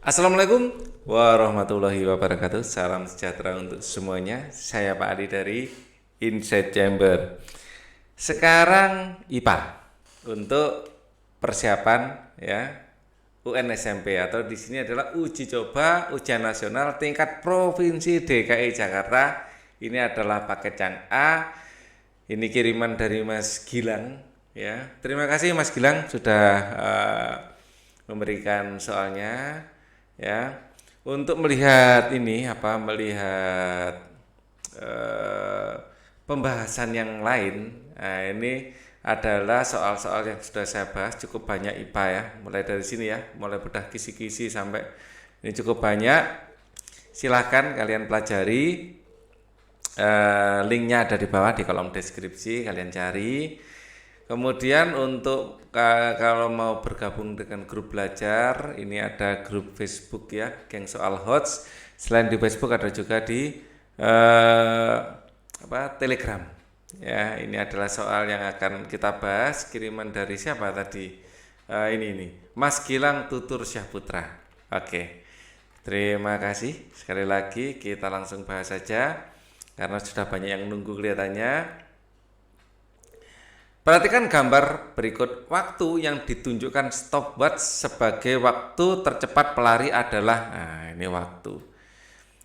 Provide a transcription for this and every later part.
Assalamualaikum warahmatullahi wabarakatuh. Salam sejahtera untuk semuanya. Saya Pak Adi dari Inside Chamber. Sekarang IPA untuk persiapan UN SMP atau di sini adalah uji coba ujian nasional tingkat provinsi DKI Jakarta. Ini adalah paket yang A. Ini kiriman dari Mas Gilang ya. Terima kasih Mas Gilang sudah memberikan soalnya ya, untuk melihat pembahasan yang lain. Nah, ini adalah soal-soal yang sudah saya bahas cukup banyak IPA ya, mulai dari sini ya, mulai bedah kisi-kisi sampai ini cukup banyak. Silahkan kalian pelajari, linknya ada di bawah di kolom deskripsi, kalian cari. Kemudian untuk kalau mau bergabung dengan grup belajar, ini ada grup Facebook ya, Geng Soal Hots. Selain di Facebook ada juga di Telegram. Ya, ini adalah soal yang akan kita bahas, kiriman dari siapa tadi? Ini Mas Gilang Tutur Syahputra. Oke. Terima kasih. Sekali lagi kita langsung bahas saja karena sudah banyak yang nunggu kelihatannya. Perhatikan gambar berikut. Waktu yang ditunjukkan stopwatch sebagai waktu tercepat pelari adalah, nah ini waktu.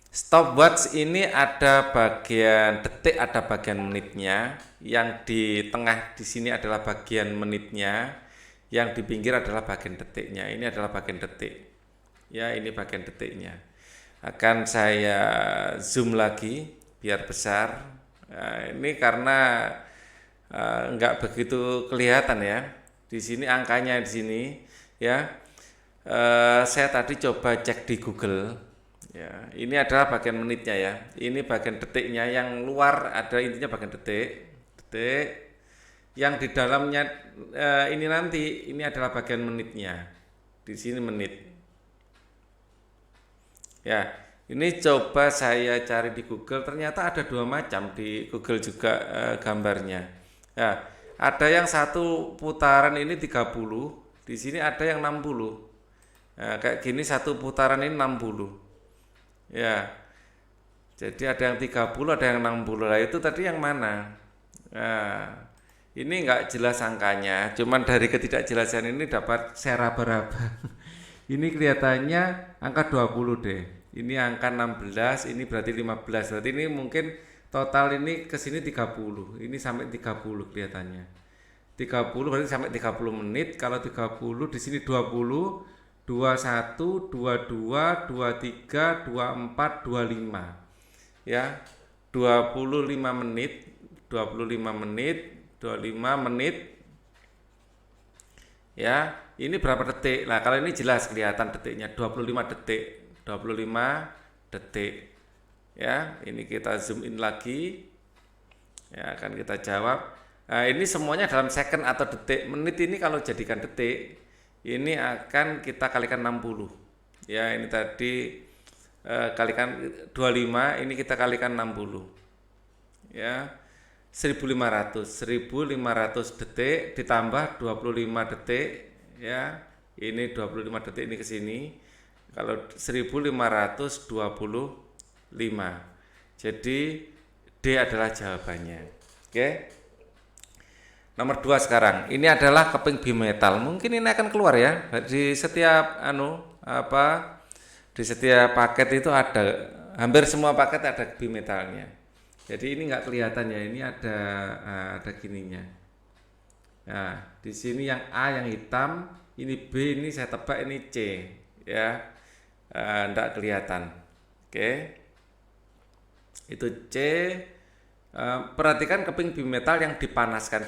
Stopwatch ini ada bagian detik, ada bagian menitnya. Yang di tengah di sini adalah bagian menitnya. Yang di pinggir adalah bagian detiknya. Ini adalah bagian detik. Ya, ini bagian detiknya. Akan saya zoom lagi biar besar. Nah, ini karena enggak begitu kelihatan ya. Di sini angkanya di sini ya. Saya tadi coba cek di Google. Ya, ini adalah bagian menitnya ya. Ini bagian detiknya, yang luar ada intinya bagian detik. Yang di dalamnya ini nanti ini adalah bagian menitnya. Di sini menit. Ya, ini coba saya cari di Google, ternyata ada dua macam di Google juga gambarnya. Ya, ada yang satu putaran ini 30, di sini ada yang 60. Nah, kayak gini satu putaran ini 60. Ya. Jadi ada yang 30, ada yang 60. Lah itu tadi yang mana? Nah, ini enggak jelas angkanya, cuman dari ketidakjelasan ini dapat saya raba-raba. Ini kelihatannya angka 20 deh. Ini angka 16, ini berarti 15. Berarti ini mungkin total ini ke sini 30. Ini sampai 30 kelihatannya. 30 berarti sampai 30 menit. Kalau 30 di sini 20, 21, 22, 23, 24, 25. Ya. 25 menit, 25 menit, 25 menit. Ya, ini berapa detik? Nah, kalau ini jelas kelihatan detiknya 25 detik. 25 detik. Ya, ini kita zoom in lagi. Ya, akan kita jawab. Nah, ini semuanya dalam second atau detik. Menit ini kalau jadikan detik, ini akan kita kalikan 60. Ya, ini tadi kalikan 25, ini kita kalikan 60. Ya. 1500 detik ditambah 25 detik ya. Ini 25 detik ini ke sini. Kalau 1525. Jadi D adalah jawabannya. Oke. Nomor 2 sekarang. Ini adalah keping bimetal. Mungkin ini akan keluar ya. Di setiap di setiap paket itu ada, hampir semua paket ada bimetalnya. Jadi ini nggak kelihatan ya. Ini ada gininya. Nah, di sini yang A yang hitam, ini B, ini saya tebak ini C ya. Nggak kelihatan. Oke. Itu C. Perhatikan keping bimetal yang dipanaskan.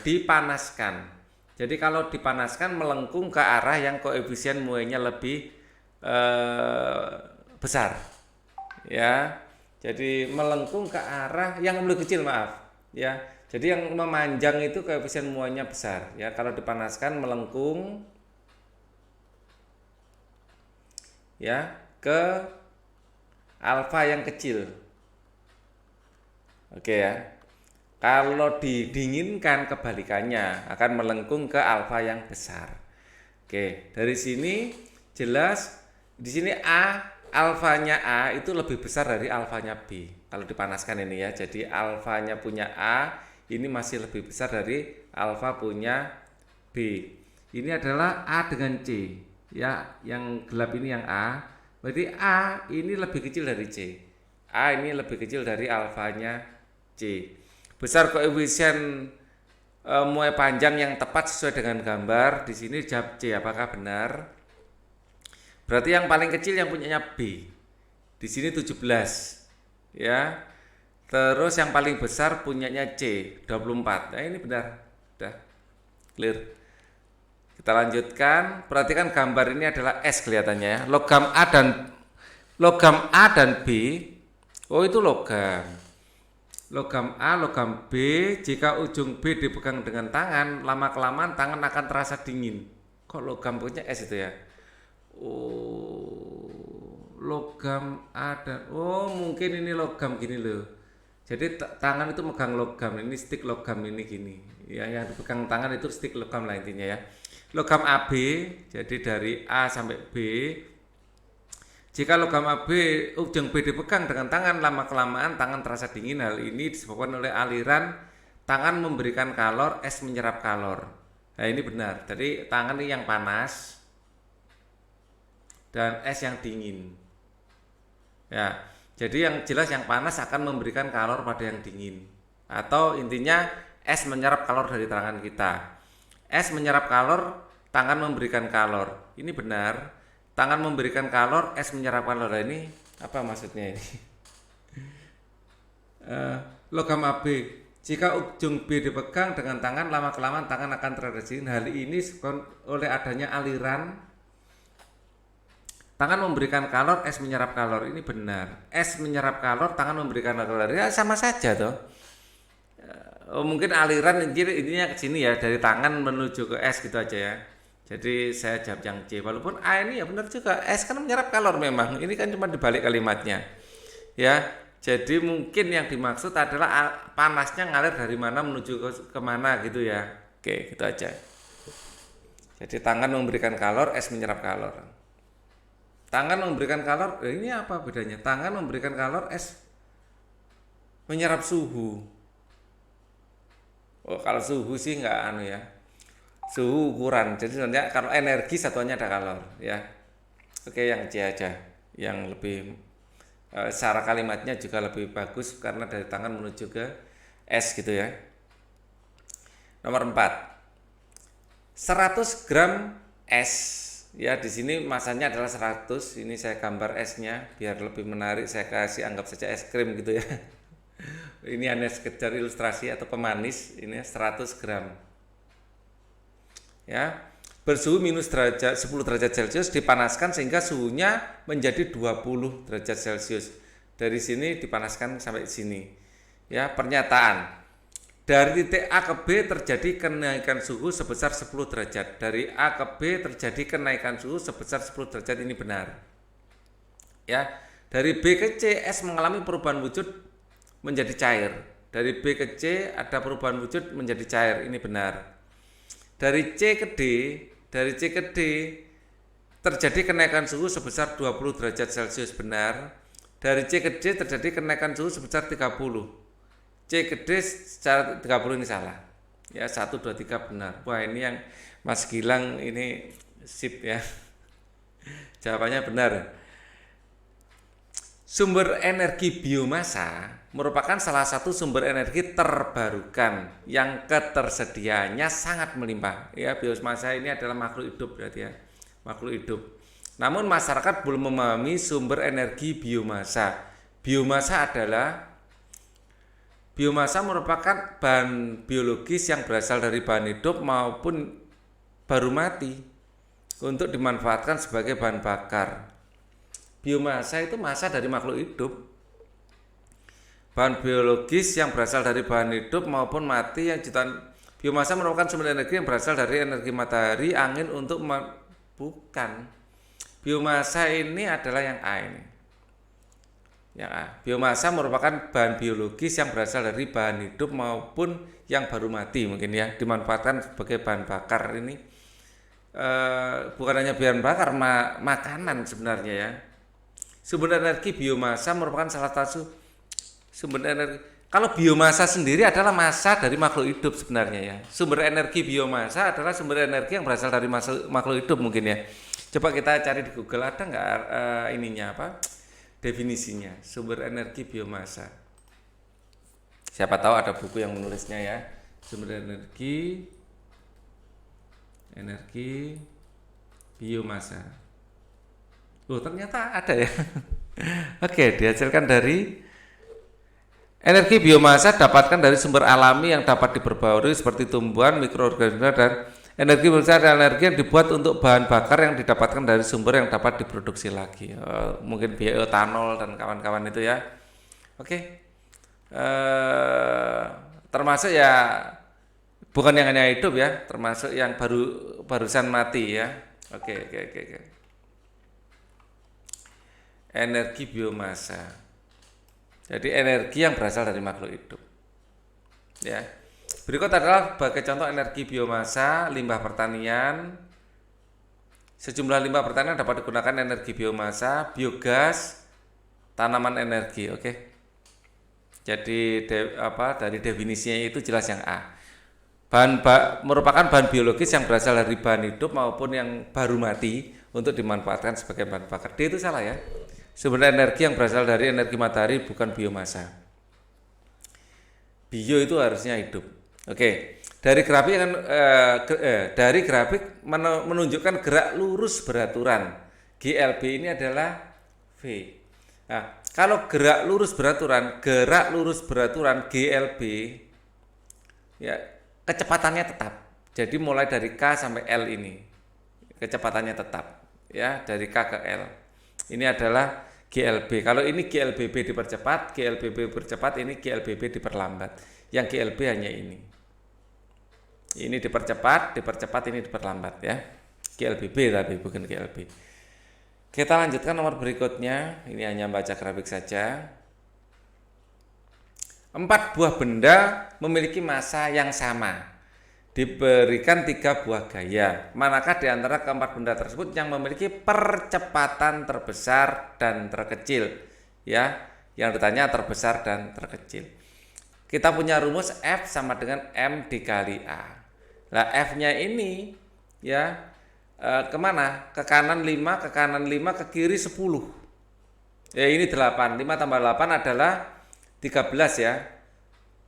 Jadi kalau dipanaskan melengkung ke arah yang koefisien muainya lebih besar. Ya. Jadi melengkung ke arah yang lebih kecil, maaf. Ya. Jadi yang memanjang itu koefisien muainya besar. Ya, kalau dipanaskan melengkung ya ke alfa yang kecil. Oke ya. Kalau didinginkan kebalikannya akan melengkung ke alfa yang besar. Oke, dari sini jelas Di sini alfanya A itu lebih besar dari alfanya B. Kalau dipanaskan ini ya. Jadi alfanya punya A ini masih lebih besar dari alfa punya B. Ini adalah A dengan C. Ya, yang gelap ini yang A. Berarti A ini lebih kecil dari C. A ini lebih kecil dari alfanya C. Besar koefisien muai panjang yang tepat sesuai dengan gambar. Di sini jawab C. Apakah benar? Berarti yang paling kecil yang punyanya B. Di sini 17. Ya. Terus yang paling besar punyanya C, 24. Nah, ini benar. Udah clear. Kita lanjutkan. Perhatikan gambar ini adalah S kelihatannya ya. Logam A dan B. Oh, itu logam. Logam A, logam B, jika ujung B dipegang dengan tangan, lama-kelamaan tangan akan terasa dingin. Kok logam punya S itu ya? Oh, logam A dan mungkin ini logam gini loh. Jadi tangan itu megang logam, ini stick logam ini gini. Ya, yang dipegang tangan itu stick logam lah intinya ya. Logam AB, jadi dari A sampai B. Jika logam AB ujung B dipegang dengan tangan, lama-kelamaan tangan terasa dingin. Hal ini disebabkan oleh aliran tangan memberikan kalor, es menyerap kalor. Nah, ini benar. Jadi tangan ini yang panas dan es yang dingin. Ya, jadi yang jelas yang panas akan memberikan kalor pada yang dingin. Atau intinya es menyerap kalor dari tangan kita. Es menyerap kalor, tangan memberikan kalor. Ini benar. Tangan memberikan kalor, es menyerap kalor. Ini apa maksudnya ini? Logam AB. Jika ujung B dipegang dengan tangan, lama-kelamaan tangan akan terasa dingin. Hal ini oleh adanya aliran tangan memberikan kalor, es menyerap kalor. Ini benar. Es menyerap kalor, tangan memberikan kalor. Ya sama saja toh. Mungkin aliran intinya ke sini ya, dari tangan menuju ke es gitu aja ya. Jadi saya jawab yang C. Walaupun A ini ya benar juga. Es kan menyerap kalor memang. Ini kan cuma dibalik kalimatnya. Ya. Jadi mungkin yang dimaksud adalah panasnya ngalir dari mana menuju ke mana gitu ya. Oke, gitu aja. Jadi tangan memberikan kalor, es menyerap kalor. Tangan memberikan kalor, ini apa bedanya? Tangan memberikan kalor, es menyerap suhu. Oh, kalau suhu sih nggak anu ya. Suhu ukuran. Jadi sebenarnya kalau energi satuannya ada kalor ya. Oke, yang C aja. Yang lebih secara kalimatnya juga lebih bagus karena dari tangan menuju ke es gitu ya. Nomor 4. 100 gram es. Ya, di sini masanya adalah 100. Ini saya gambar esnya biar lebih menarik. Saya kasih anggap saja es krim gitu ya. Ini hanya sekedar ilustrasi atau pemanis. Ini 100 gram. Ya, bersuhu minus 10 derajat Celcius dipanaskan sehingga suhunya menjadi 20 derajat Celcius. Dari sini dipanaskan sampai sini. Ya, pernyataan. Dari titik A ke B terjadi kenaikan suhu sebesar 10 derajat. Dari A ke B terjadi kenaikan suhu sebesar 10 derajat, ini benar. Ya, dari B ke C es mengalami perubahan wujud menjadi cair. Dari B ke C ada perubahan wujud menjadi cair, ini benar. Dari C ke D terjadi kenaikan suhu sebesar 20 derajat Celcius, benar. Dari C ke D terjadi kenaikan suhu sebesar 30. C ke D secara 30 ini salah. Ya, 1, 2, 3 benar. Wah, ini yang Mas Gilang ini sip ya. Jawabannya benar. Sumber energi biomasa merupakan salah satu sumber energi terbarukan yang ketersediaannya sangat melimpah. Ya, biomasa ini adalah makhluk hidup berarti ya, makhluk hidup. Namun masyarakat belum memahami sumber energi biomasa. Biomasa merupakan bahan biologis yang berasal dari bahan hidup maupun baru mati untuk dimanfaatkan sebagai bahan bakar. Biomasa itu massa dari makhluk hidup. Bahan biologis yang berasal dari bahan hidup maupun mati yang jutaan. Biomasa merupakan sumber energi yang berasal dari energi matahari, angin untuk bukan. Biomasa ini adalah yang A ini. Yang A. Biomasa merupakan bahan biologis yang berasal dari bahan hidup maupun yang baru mati mungkin ya, dimanfaatkan sebagai bahan bakar ini. bukan hanya bahan bakar, makanan sebenarnya ya. Sumber energi biomasa merupakan salah satu sumber energi. Kalau biomasa sendiri adalah massa dari makhluk hidup sebenarnya ya. Sumber energi biomasa adalah sumber energi yang berasal dari makhluk hidup mungkin ya. Coba kita cari di Google, ada nggak ininya apa definisinya sumber energi biomasa. Siapa tahu ada buku yang menulisnya ya. Sumber energi biomasa. Oh ternyata ada ya. Oke, dihasilkan dari energi biomasa dapatkan dari sumber alami yang dapat diperbarui seperti tumbuhan, mikroorganisme, dan energi biomasa adalah energi yang dibuat untuk bahan bakar yang didapatkan dari sumber yang dapat diproduksi lagi. Mungkin bioetanol dan kawan-kawan itu ya. Oke. Termasuk ya bukan yang hanya hidup ya, termasuk yang barusan mati ya. Oke. Energi biomasa. Jadi energi yang berasal dari makhluk hidup. Ya. Berikut adalah sebagai contoh energi biomasa limbah pertanian. Sejumlah limbah pertanian dapat digunakan energi biomasa, biogas, tanaman energi. Oke. Jadi dari definisinya itu jelas yang A. Merupakan bahan biologis yang berasal dari bahan hidup maupun yang baru mati untuk dimanfaatkan sebagai bahan bakar. D itu salah ya. Sumber energi yang berasal dari energi matahari bukan biomasa. Bio itu harusnya hidup. Oke, dari grafik menunjukkan gerak lurus beraturan. GLB ini adalah V. Nah, kalau gerak lurus beraturan GLB ya kecepatannya tetap. Jadi mulai dari K sampai L ini kecepatannya tetap ya, dari K ke L. Ini adalah GLB. Kalau ini GLBB dipercepat, GLBB bercepat, ini GLBB diperlambat. Yang GLB hanya ini. Ini dipercepat, ini diperlambat ya. GLBB tapi bukan GLB. Kita lanjutkan nomor berikutnya. Ini hanya baca grafik saja. 4 buah benda memiliki massa yang sama. Diberikan 3 buah gaya. Manakah di antara keempat benda tersebut yang memiliki percepatan terbesar dan terkecil? Ya, yang ditanya terbesar dan terkecil. Kita punya rumus F sama dengan M dikali A. Nah, F-nya ini ya kemana? Ke kanan 5, ke kanan 5, ke kiri 10. Ya ini 8. 5 tambah 8 adalah 13 ya.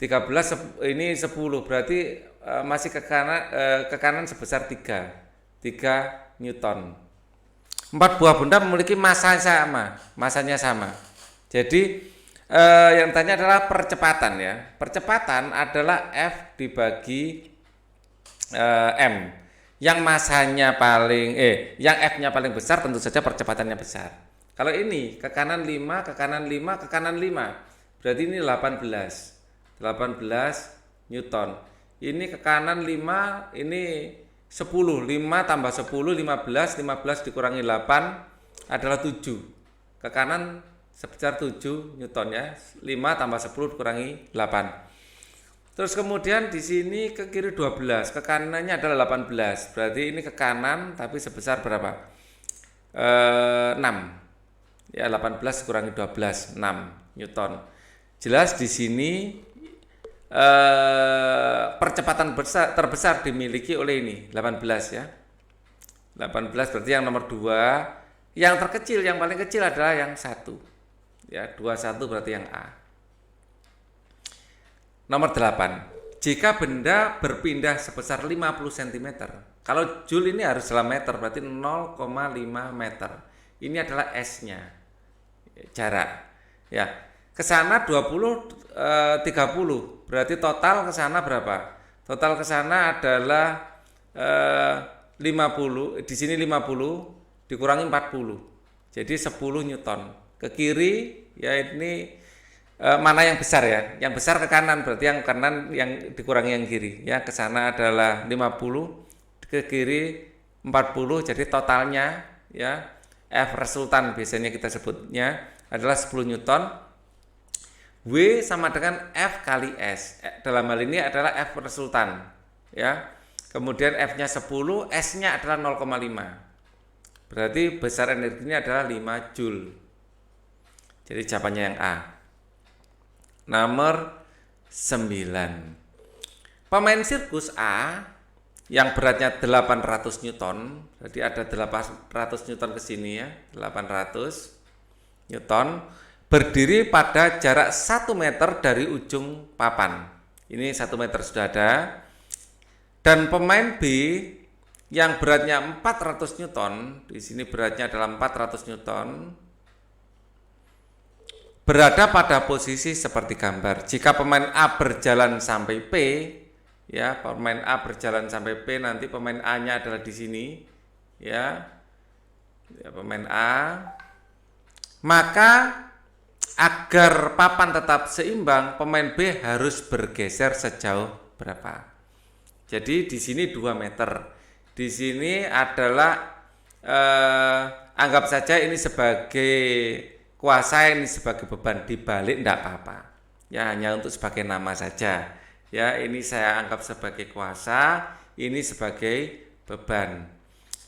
13 ini 10 berarti masih ke kanan sebesar 3 Newton. 4 buah benda memiliki masanya sama. Jadi yang tanya adalah percepatan ya. Percepatan adalah F dibagi M. Yang masanya yang F-nya paling besar tentu saja percepatannya besar. Kalau ini ke kanan 5, ke kanan 5, ke kanan 5. Berarti ini 18 Newton. Ini ke kanan 5, ini 10. 5 tambah 10, 15. 15 dikurangi 8 adalah 7. Ke kanan sebesar 7 Newton ya. 5 tambah 10 dikurangi 8. Terus kemudian di sini ke kiri 12. Ke kanannya adalah 18. Berarti ini ke kanan tapi sebesar berapa? 6. Ya 18 dikurangi 12, 6 Newton. Jelas di sini percepatan terbesar dimiliki oleh ini 18 ya. 18 berarti yang nomor 2. Yang terkecil, yang paling kecil adalah yang 1 ya, 21 berarti yang A. Nomor 8. Jika benda berpindah sebesar 50 cm. Kalau joule ini harus dalam meter, berarti 0,5 meter. Ini adalah S-nya jarak ya. Ke sana 20 30. Berarti total ke sana berapa? Total ke sana adalah 50. Di sini 50 dikurangi 40. Jadi 10 Newton. Ke kiri ya ini mana yang besar ya? Yang besar ke kanan, berarti yang kanan yang dikurangi yang kiri ya. Ke sana adalah 50, ke kiri 40. Jadi totalnya ya F resultan biasanya kita sebutnya adalah 10 Newton. W sama dengan F kali S. Dalam hal ini adalah F resultan ya. kemudian F-nya 10, S-nya adalah 0,5. Berarti besar energinya adalah 5 Joule. Jadi jawabannya yang A. Nomor 9. Pemain sirkus A yang beratnya 800 Newton, jadi ada 800 Newton ke sini ya, 800 Newton, berdiri pada jarak 1 meter dari ujung papan. Ini 1 meter sudah ada. Dan pemain B yang beratnya 400 Newton, di sini beratnya adalah 400 Newton, berada pada posisi seperti gambar. Jika pemain A berjalan sampai P, ya, pemain A berjalan sampai P, nanti pemain A-nya adalah di sini, ya, pemain A, maka agar papan tetap seimbang, pemain B harus bergeser sejauh berapa? Jadi di sini 2 meter. Di sini adalah anggap saja ini sebagai kuasa, ini sebagai beban, dibalik enggak apa-apa. Ya, hanya untuk sebagai nama saja. Ya, ini saya anggap sebagai kuasa, ini sebagai beban.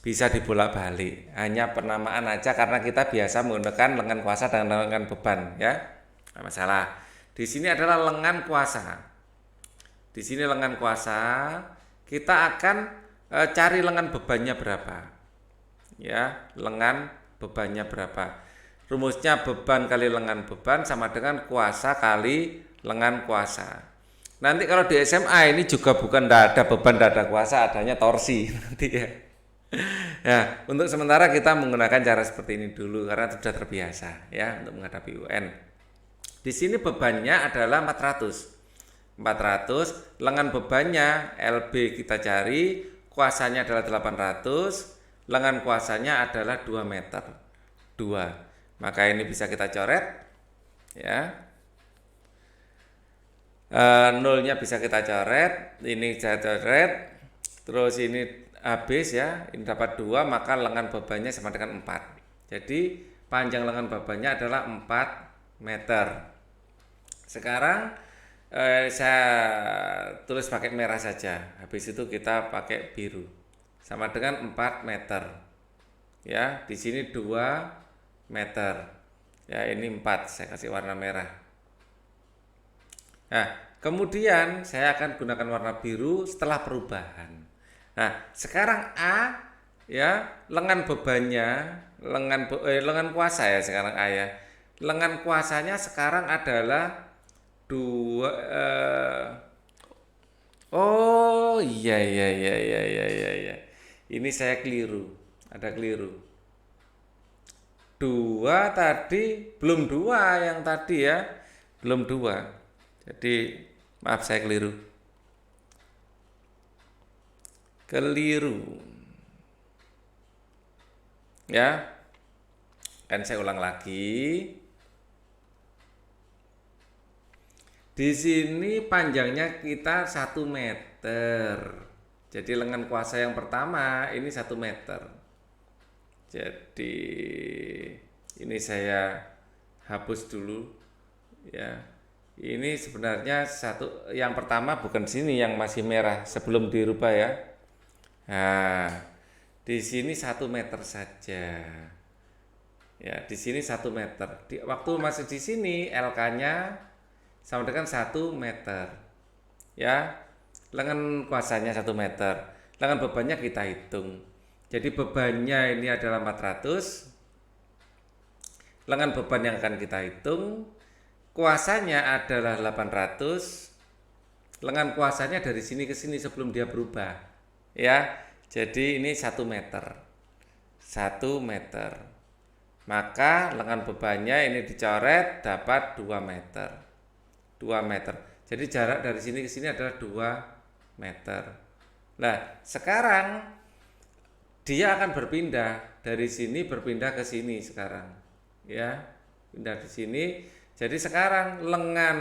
Bisa dibolak-balik. Hanya penamaan aja karena kita biasa menggunakan lengan kuasa dan lengan beban, ya. Tidak masalah. Di sini adalah lengan kuasa. Di sini lengan kuasa, kita akan cari lengan bebannya berapa. Ya, lengan bebannya berapa. Rumusnya beban kali lengan beban sama dengan kuasa kali lengan kuasa. Nanti kalau di SMA ini juga bukan ada beban, ada kuasa, adanya torsi nanti ya. Ya, untuk sementara kita menggunakan cara seperti ini dulu karena sudah terbiasa ya untuk menghadapi UN. Di sini bebannya adalah 400. 400, lengan bebannya LB kita cari, kuasanya adalah 800, lengan kuasanya adalah 2 meter. 2. Maka ini bisa kita coret ya. Nolnya bisa kita coret, ini saya coret, terus ini habis ya, ini dapat 2, maka lengan bebannya sama dengan 4. Jadi panjang lengan bebannya adalah 4 meter. Sekarang saya tulis pakai merah saja, habis itu kita pakai biru, sama dengan 4 meter. Ya, di sini 2 meter. Ya, ini 4, saya kasih warna merah. Nah, kemudian saya akan gunakan warna biru setelah perubahan. Nah, sekarang A ya, lengan bebannya, lengan kuasa ya sekarang A ya. Lengan kuasanya sekarang adalah 2 oh iya. Ini saya keliru. Ada keliru. 2 tadi, belum 2 yang tadi ya. Belum 2. Jadi maaf saya keliru. Ya. Kan saya ulang lagi. Di sini panjangnya kita 1 meter. Jadi lengan kuasa yang pertama ini 1 meter. Jadi ini saya hapus dulu ya. Ini sebenarnya yang pertama bukan sini yang masih merah sebelum dirubah ya. Nah, di sini 1 meter saja. Ya, di sini 1 meter. Waktu masih di sini LK-nya sama dengan 1 meter. Ya, lengan kuasanya 1 meter. Lengan bebannya kita hitung. Jadi bebannya ini adalah 400. Lengan beban yang akan kita hitung, kuasanya adalah 800. Lengan kuasanya dari sini ke sini sebelum dia berubah. Ya, jadi ini 1 meter. 1 meter. Maka lengan bebannya ini dicoret dapat 2 meter. 2 meter. Jadi jarak dari sini ke sini adalah 2 meter. Nah, sekarang dia akan berpindah dari sini berpindah ke sini sekarang. Ya, pindah di sini. Jadi sekarang lengan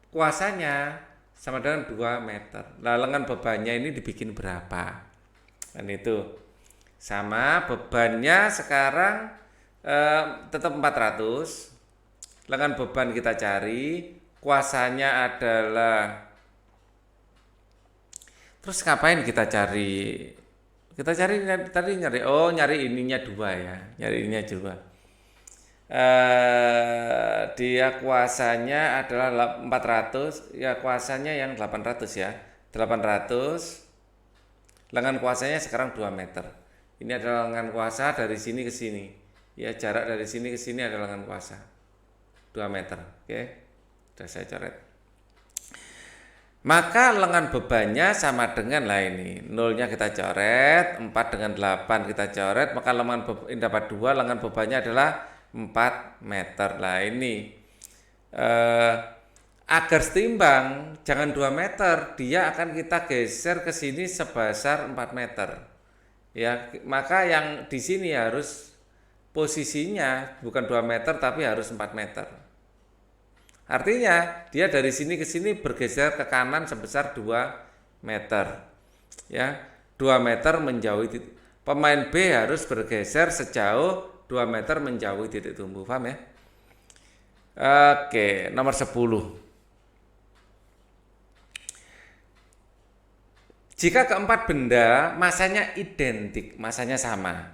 kuasanya sama dengan 2 meter. Nah, lengan bebannya ini dibikin berapa? Dan itu sama bebannya sekarang tetap 400. Lengan beban kita cari, kuasanya adalah Terus ngapain kita cari? Kita cari tadi nyari ininya dua ya, nyari ininya dua. Dia kuasanya adalah 400, ya kuasanya yang 800 ya. 800. Lengan kuasanya sekarang 2 meter. Ini adalah lengan kuasa dari sini ke sini. Ya, jarak dari sini ke sini adalah lengan kuasa. 2 meter. Oke. Sudah saya coret. Maka lengan bebannya sama dengan lah ini. Nolnya kita coret, 4 dengan 8 kita coret, maka ini dapat 2, lengan bebannya adalah 4 meter. Lah ini agar setimbang, jangan 2 meter, dia akan kita geser ke sini sebesar 4 meter. Ya, maka yang di sini harus posisinya bukan 2 meter tapi harus 4 meter. Artinya dia dari sini ke sini bergeser ke kanan sebesar 2 meter. Ya, 2 meter menjauhi pemain B harus bergeser sejauh 2 meter menjauhi titik tumbuh. Paham ya? Oke, nomor 10. Jika keempat benda masanya identik, masanya sama.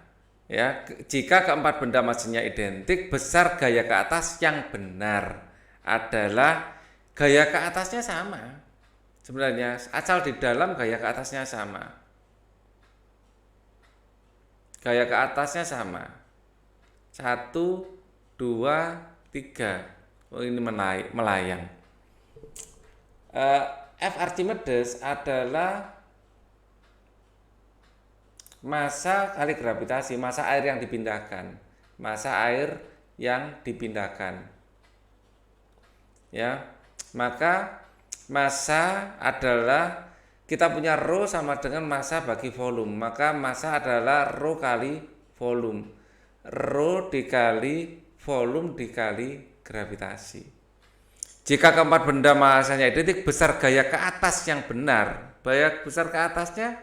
Ya, jika keempat benda masanya identik, besar gaya ke atas yang benar adalah gaya ke atasnya sama. Sebenarnya asal di dalam gaya ke atasnya sama. Gaya ke atasnya sama. 1, 2, 3. Oh, ini melayang. F Archimedes adalah massa kali gravitasi, massa air yang dipindahkan. Massa air yang dipindahkan. Ya, maka massa adalah kita punya rho sama dengan massa bagi volume, maka massa adalah rho kali volume, rho dikali volume dikali gravitasi. Jika keempat benda massanya identik, besar gaya ke atas yang benar, gaya besar ke atasnya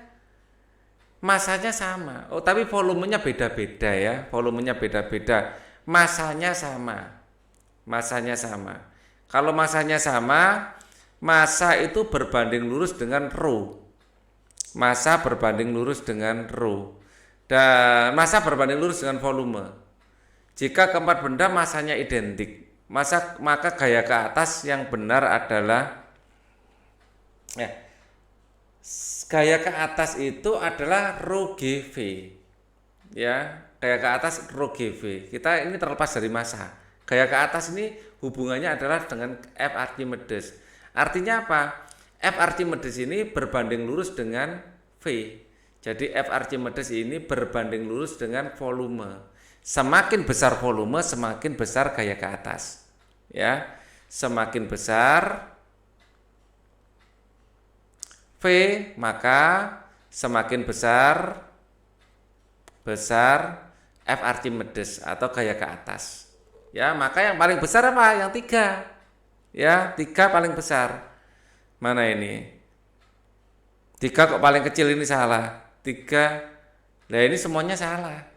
massanya sama. Oh, tapi volumenya beda-beda ya, volumenya beda-beda, massanya sama, massanya sama. Kalau massanya sama, massa itu berbanding lurus dengan rho. Massa berbanding lurus dengan rho. Dan massa berbanding lurus dengan volume. Jika keempat benda massanya identik, maka gaya ke atas yang benar adalah gaya ke atas itu adalah rho GV. Ya, gaya ke atas rho GV. Kita ini terlepas dari massa. Gaya ke atas ini hubungannya adalah dengan F Archimedes. Artinya apa? F Archimedes ini berbanding lurus dengan V. Jadi F Archimedes ini berbanding lurus dengan volume. Semakin besar volume, semakin besar gaya ke atas. Ya, semakin besar V, maka semakin besar F Archimedes atau gaya ke atas. Ya, maka yang paling besar apa? Yang 3. Ya, 3 paling besar. Mana ini? 3 kok paling kecil, ini salah. 3. Nah, ini semuanya salah.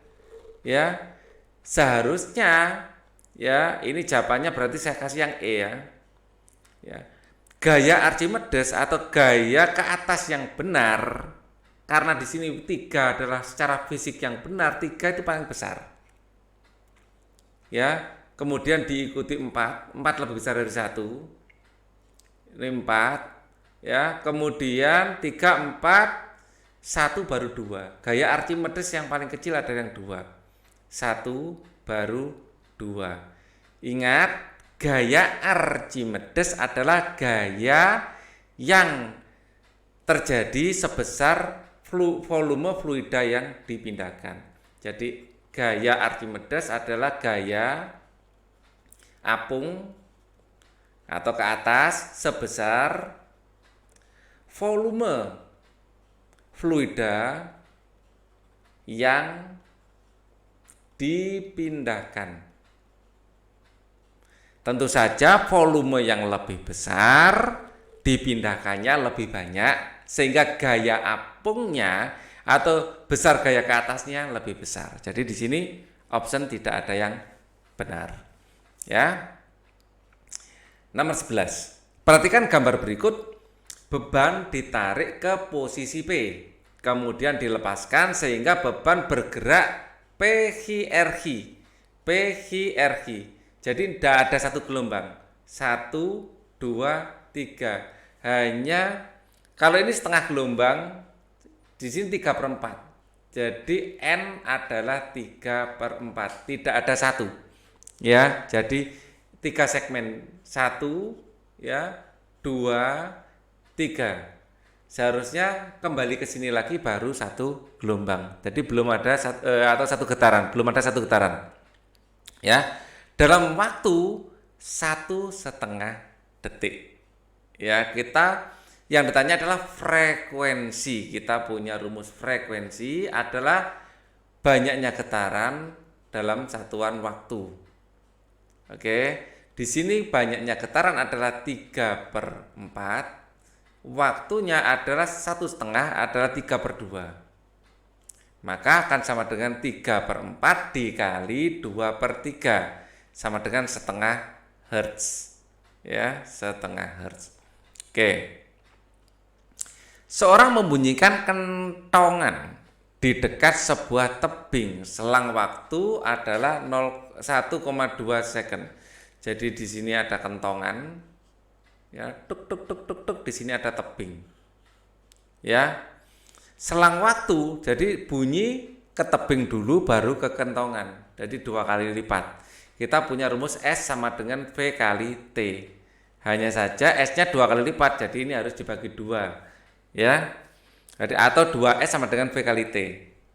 Ya. Seharusnya ya, ini jawabannya berarti saya kasih yang E ya. Ya. Gaya Archimedes atau gaya ke atas yang benar, karena di sini 3 adalah secara fisik yang benar, 3 itu paling besar. Ya. Kemudian diikuti 4 lebih besar dari 1. Ini 4. Ya, kemudian 3, 4, 1 baru 2. Gaya Archimedes yang paling kecil ada yang 2. 1 baru 2. Ingat, gaya Archimedes adalah gaya yang terjadi sebesar volume fluida yang dipindahkan. Jadi gaya Archimedes adalah gaya apung atau ke atas sebesar volume fluida yang dipindahkan. Tentu saja volume yang lebih besar dipindahkannya lebih banyak, sehingga gaya apungnya atau besar gaya ke atasnya lebih besar. Jadi di sini option tidak ada yang benar. Ya. Nomor 11. Perhatikan gambar berikut. beban ditarik ke posisi P, kemudian dilepaskan sehingga beban bergerak PHRH. Jadi tidak ada satu gelombang, 1, 2, 3. Hanya kalau ini setengah gelombang, di sini 3/4. Jadi N adalah 3/4, tidak ada satu. Ya, jadi 3 segmen, 1, ya, 2, 3. Seharusnya kembali ke sini lagi baru satu gelombang. Jadi belum ada atau satu getaran, belum ada satu getaran. Ya, dalam waktu 1,5 detik. Ya, kita yang ditanya adalah frekuensi. Kita punya rumus frekuensi adalah banyaknya getaran dalam satuan waktu. Oke, di sini banyaknya getaran adalah 3/4. Waktunya adalah 1,5 adalah 3/2. Maka akan sama dengan 3/4 dikali 2/3 sama dengan setengah hertz. Ya, setengah hertz. Oke. Seorang membunyikan kentongan di dekat sebuah tebing. Selang waktu adalah 1,2 second. Jadi di sini ada kentongan. Ya, tuk tuk tuk tuk tuk, di sini ada tebing. Ya. Selang waktu, jadi bunyi ke tebing dulu baru ke kentongan. Jadi 2 kali lipat. Kita punya rumus S sama dengan V kali T. Hanya saja S-nya 2 kali lipat, jadi ini harus dibagi 2. Ya. Jadi atau 2S sama dengan V kali T.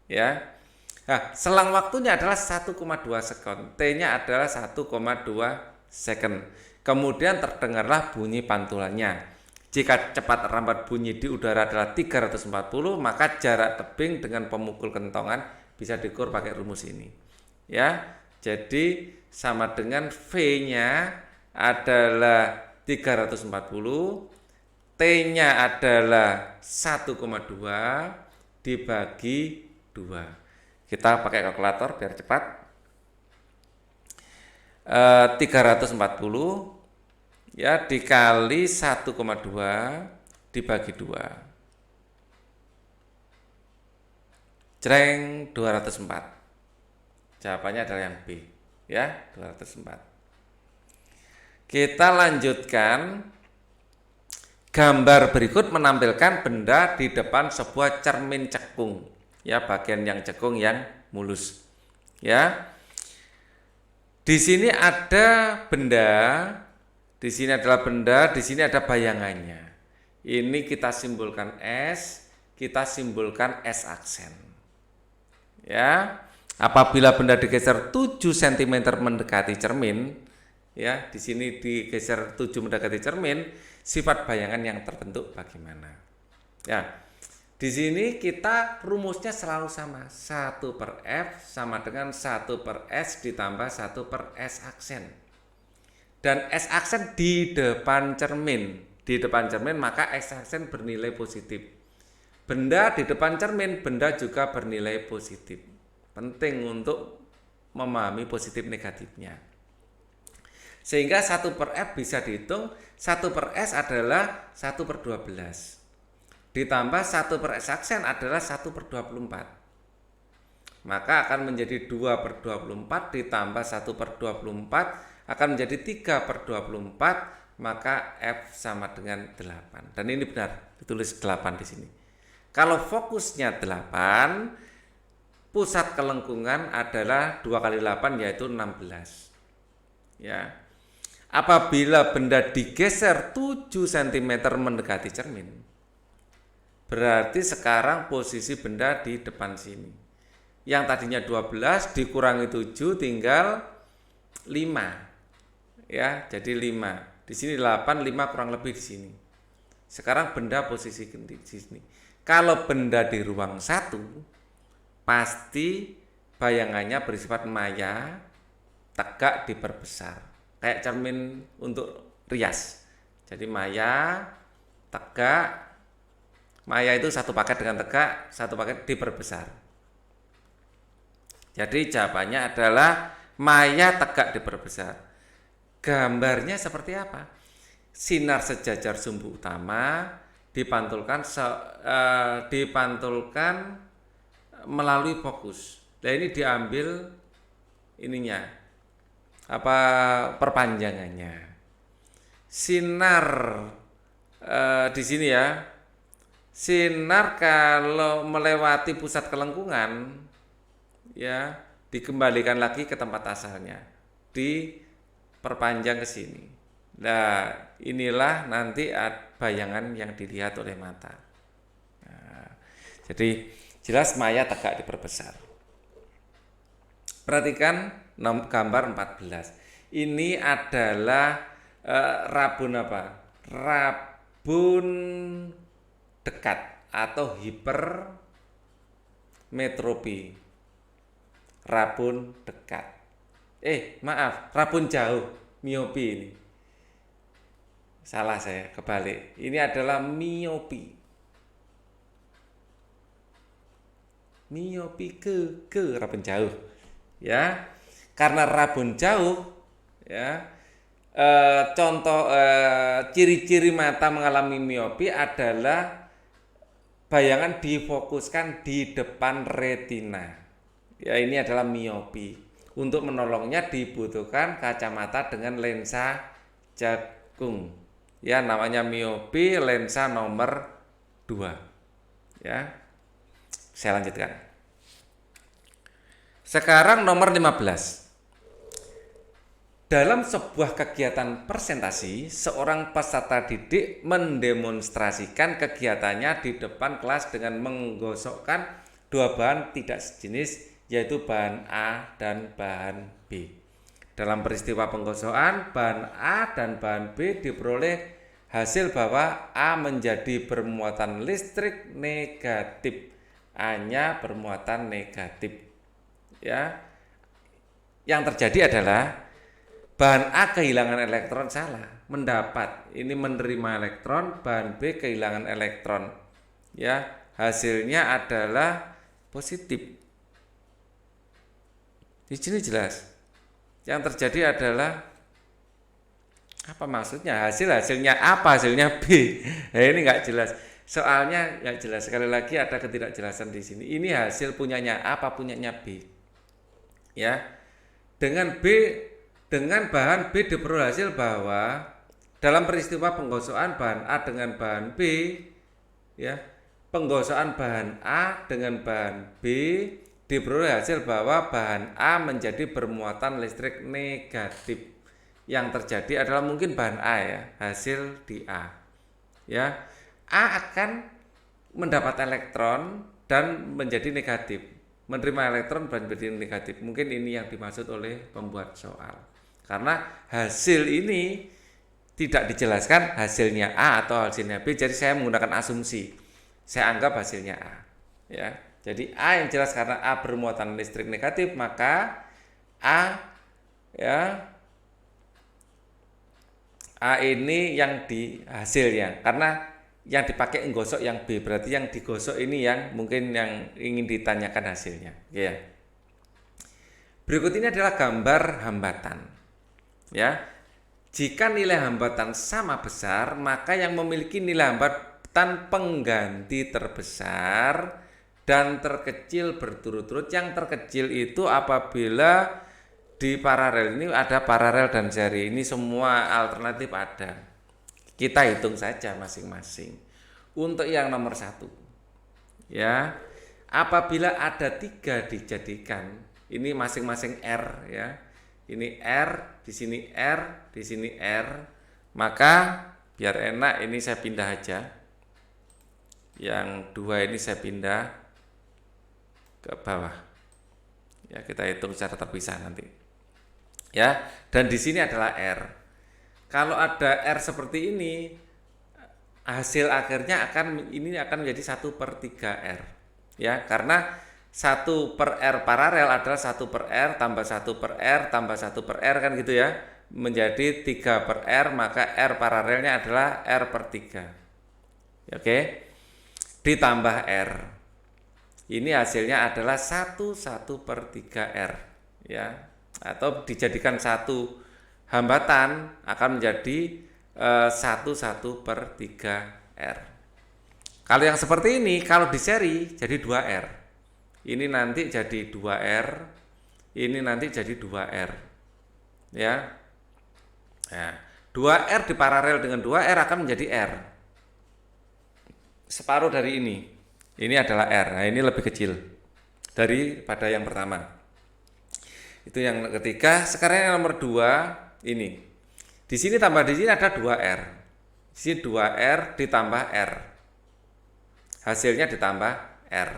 Ya. Nah, selang waktunya adalah 1,2 second. T-nya adalah 1,2 second. Kemudian terdengarlah bunyi pantulannya. Jika cepat rambat bunyi di udara adalah 340, maka jarak tebing dengan pemukul kentongan bisa diukur pakai rumus ini. Ya, jadi sama dengan V-nya adalah 340, T-nya adalah 1,2 dibagi 2. Kita pakai kalkulator biar cepat. 340 ya dikali 1,2 dibagi 2. Jreng, 204. Jawabannya adalah yang B, ya, 204. Kita lanjutkan. Gambar berikut menampilkan benda di depan sebuah cermin cekung. Ya, bagian yang cekung yang mulus. Ya. Di sini ada benda, di sini adalah benda, di sini ada bayangannya. Ini kita simbolkan S, kita simbolkan S aksen. Ya. Apabila benda digeser 7 cm mendekati cermin, ya, di sini digeser 7 mendekati cermin, sifat bayangan yang terbentuk bagaimana? Ya. Di sini kita rumusnya selalu sama, 1/F sama dengan 1/S ditambah 1/S aksen. Dan S aksen di depan cermin. Di depan cermin maka S aksen bernilai positif. Benda di depan cermin, benda juga bernilai positif. Penting untuk memahami positif negatifnya. Sehingga 1/F bisa dihitung, 1/S adalah 1/12. Ditambah 1/S aksen adalah 1/24. Maka akan menjadi 2/24 ditambah 1/24 akan menjadi 3/24, maka F sama dengan 8. Dan ini benar, ditulis 8 di sini. Kalau fokusnya 8, pusat kelengkungan adalah 2 kali 8 yaitu 16. Ya. Apabila benda digeser 7 cm mendekati cermin, berarti sekarang posisi benda di depan sini. Yang tadinya 12 dikurangi 7 tinggal 5. Ya, jadi 5. Di sini 8, 5 kurang lebih di sini. Sekarang benda posisi di sini. Kalau benda di ruang 1, pasti bayangannya bersifat maya, tegak diperbesar. Kayak cermin untuk rias. Jadi maya, tegak. Maya itu satu paket dengan tegak, satu paket diperbesar. Jadi jawabannya adalah maya tegak diperbesar. Gambarnya seperti apa? Sinar sejajar sumbu utama dipantulkan melalui fokus. Nah ini diambil ininya apa perpanjangannya. Sinar di sini ya. Sinar kalau melewati pusat kelengkungan ya dikembalikan lagi ke tempat asalnya, diperpanjang ke sini. Nah, inilah nanti bayangan yang dilihat oleh mata. Nah, jadi jelas maya tegak diperbesar. Perhatikan gambar 14. Ini adalah rabun apa? Rabun dekat atau hipermetropi. Rabun dekat. Maaf, rabun jauh, miopi ini. Salah saya, kebalik. Ini adalah miopi. Miopi ke rabun jauh. Ya. Karena rabun jauh ya. Contoh ciri-ciri mata mengalami miopi adalah bayangan difokuskan di depan retina. Ya, ini adalah miopi. Untuk menolongnya dibutuhkan kacamata dengan lensa cekung. Ya, namanya miopi lensa nomor 2. Ya. Saya lanjutkan. Sekarang nomor 15. Dalam sebuah kegiatan presentasi, seorang peserta didik mendemonstrasikan kegiatannya di depan kelas dengan menggosokkan dua bahan tidak sejenis, yaitu bahan A dan bahan B. Dalam peristiwa penggosokan, bahan A dan bahan B diperoleh hasil bahwa A menjadi bermuatan listrik negatif, A-nya bermuatan negatif. Ya, yang terjadi adalah bahan A kehilangan elektron, salah, mendapat, ini menerima elektron, bahan B kehilangan elektron. Ya, hasilnya adalah positif. Di sini jelas. Yang terjadi adalah apa maksudnya? Hasilnya apa? Hasilnya B. Nah, ini nggak jelas. Soalnya nggak jelas. Sekali lagi ada ketidakjelasan di sini. Ini hasil punyanya A apa punyanya B. Ya. Dengan bahan B diperoleh hasil bahwa dalam peristiwa penggosokan bahan A dengan bahan B, ya, penggosokan bahan A dengan bahan B diperoleh hasil bahwa bahan A menjadi bermuatan listrik negatif. Yang terjadi adalah mungkin bahan A ya, hasil di A. Ya, A akan mendapat elektron dan menjadi negatif. Menerima elektron dan menjadi negatif. Mungkin ini yang dimaksud oleh pembuat soal. Karena hasil ini tidak dijelaskan hasilnya A atau hasilnya B, jadi saya menggunakan asumsi. Saya anggap hasilnya A. Ya. Jadi A yang jelas karena A bermuatan listrik negatif, maka A ya A ini yang di hasilnya, karena yang dipakai menggosok yang B, berarti yang digosok ini yang mungkin yang ingin ditanyakan hasilnya. Ya. Berikut ini adalah gambar hambatan. Ya, jika nilai hambatan sama besar, maka yang memiliki nilai hambatan pengganti terbesar dan terkecil berturut-turut. Yang terkecil itu apabila di paralel ini ada paralel dan seri, ini semua alternatif ada. Kita hitung saja masing-masing. Untuk yang nomor 1, ya, apabila ada 3 dijadikan, ini masing-masing R ya. Ini R, di sini R, di sini R. Maka biar enak ini saya pindah aja. Yang 2 ini saya pindah ke bawah. Ya, kita hitung secara terpisah nanti. Ya, dan di sini adalah R. Kalau ada R seperti ini, hasil akhirnya akan menjadi 1/3 R. Ya, karena 1/R paralel adalah 1/R tambah 1/R tambah 1/R kan gitu ya, menjadi 3/R, maka R paralelnya adalah R/3. Oke, ditambah R, ini hasilnya adalah 1/3R ya, atau dijadikan satu hambatan akan menjadi 1/3R. Kalau yang seperti ini, kalau di seri jadi 2R. Ini nanti jadi 2R, ini nanti jadi 2R. Ya. Nah, 2R diparalel dengan 2R akan menjadi R. Separuh dari ini. Ini adalah R. Nah, ini lebih kecil daripada yang pertama. Itu yang ketiga. Sekarang yang nomor 2 ini. Di sini tambah di sini ada 2R. Di sini 2R ditambah R. Hasilnya ditambah R.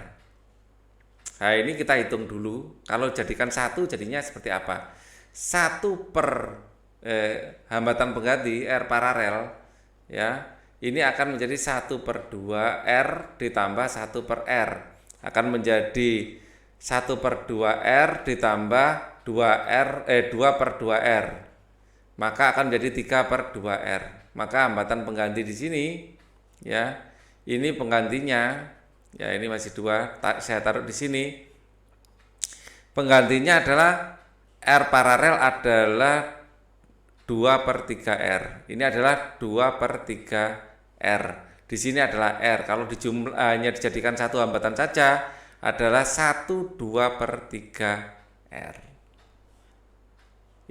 Nah, ini kita hitung dulu. Kalau jadikan 1 jadinya seperti apa? 1 per hambatan pengganti R paralel, ya, ini akan menjadi 1 per 2R ditambah 1 per R. Akan menjadi 1 per 2R ditambah 2 per 2R. Maka akan menjadi 3 per 2R. Maka hambatan pengganti di sini, ya, ini penggantinya, ya ini masih 2, saya taruh di sini. Penggantinya adalah R paralel adalah 2 per 3R. Ini adalah 2 per 3R. Di sini adalah R. Kalau hanya dijadikan satu hambatan saja adalah 1 2 per 3R.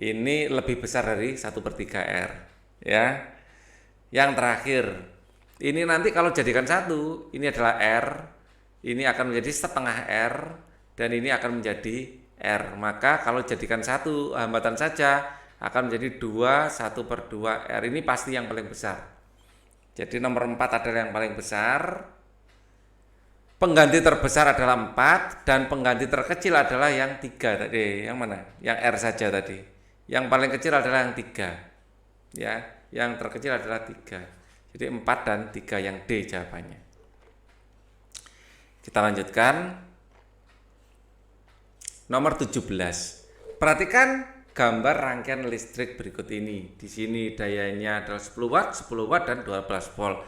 Ini lebih besar dari 1 per 3R. Ya. Yang terakhir, ini nanti kalau jadikan 1, ini adalah R, ini akan menjadi setengah R, dan ini akan menjadi R. Maka kalau jadikan 1 hambatan saja akan menjadi 2 1 per 2R. Ini pasti yang paling besar. Jadi nomor 4 adalah yang paling besar. Pengganti terbesar adalah 4 dan pengganti terkecil adalah yang 3 tadi. Yang mana? Yang R saja tadi. Yang paling kecil adalah yang 3. Ya, yang terkecil adalah 3. Jadi 4 dan 3 yang D jawabannya. Kita lanjutkan. Nomor 17. Perhatikan gambar rangkaian listrik berikut ini. Di sini dayanya adalah 10 watt, 10 watt dan 12 volt.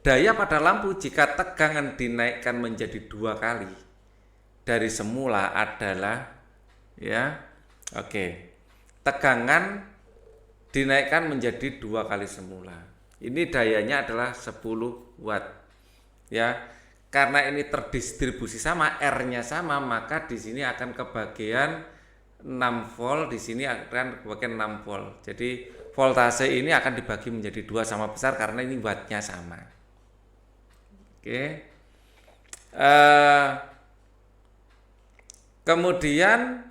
Daya pada lampu jika tegangan dinaikkan menjadi 2 kali dari semula adalah, ya. Oke. Tegangan dinaikkan menjadi 2 kali semula. Ini dayanya adalah 10 watt. Ya. Karena ini terdistribusi sama, R-nya sama, maka di sini akan kebagian 6 volt, di sini akan kebagian 6 volt. Jadi voltase ini akan dibagi menjadi 2 sama besar karena ini wattnya sama. Oke. Kemudian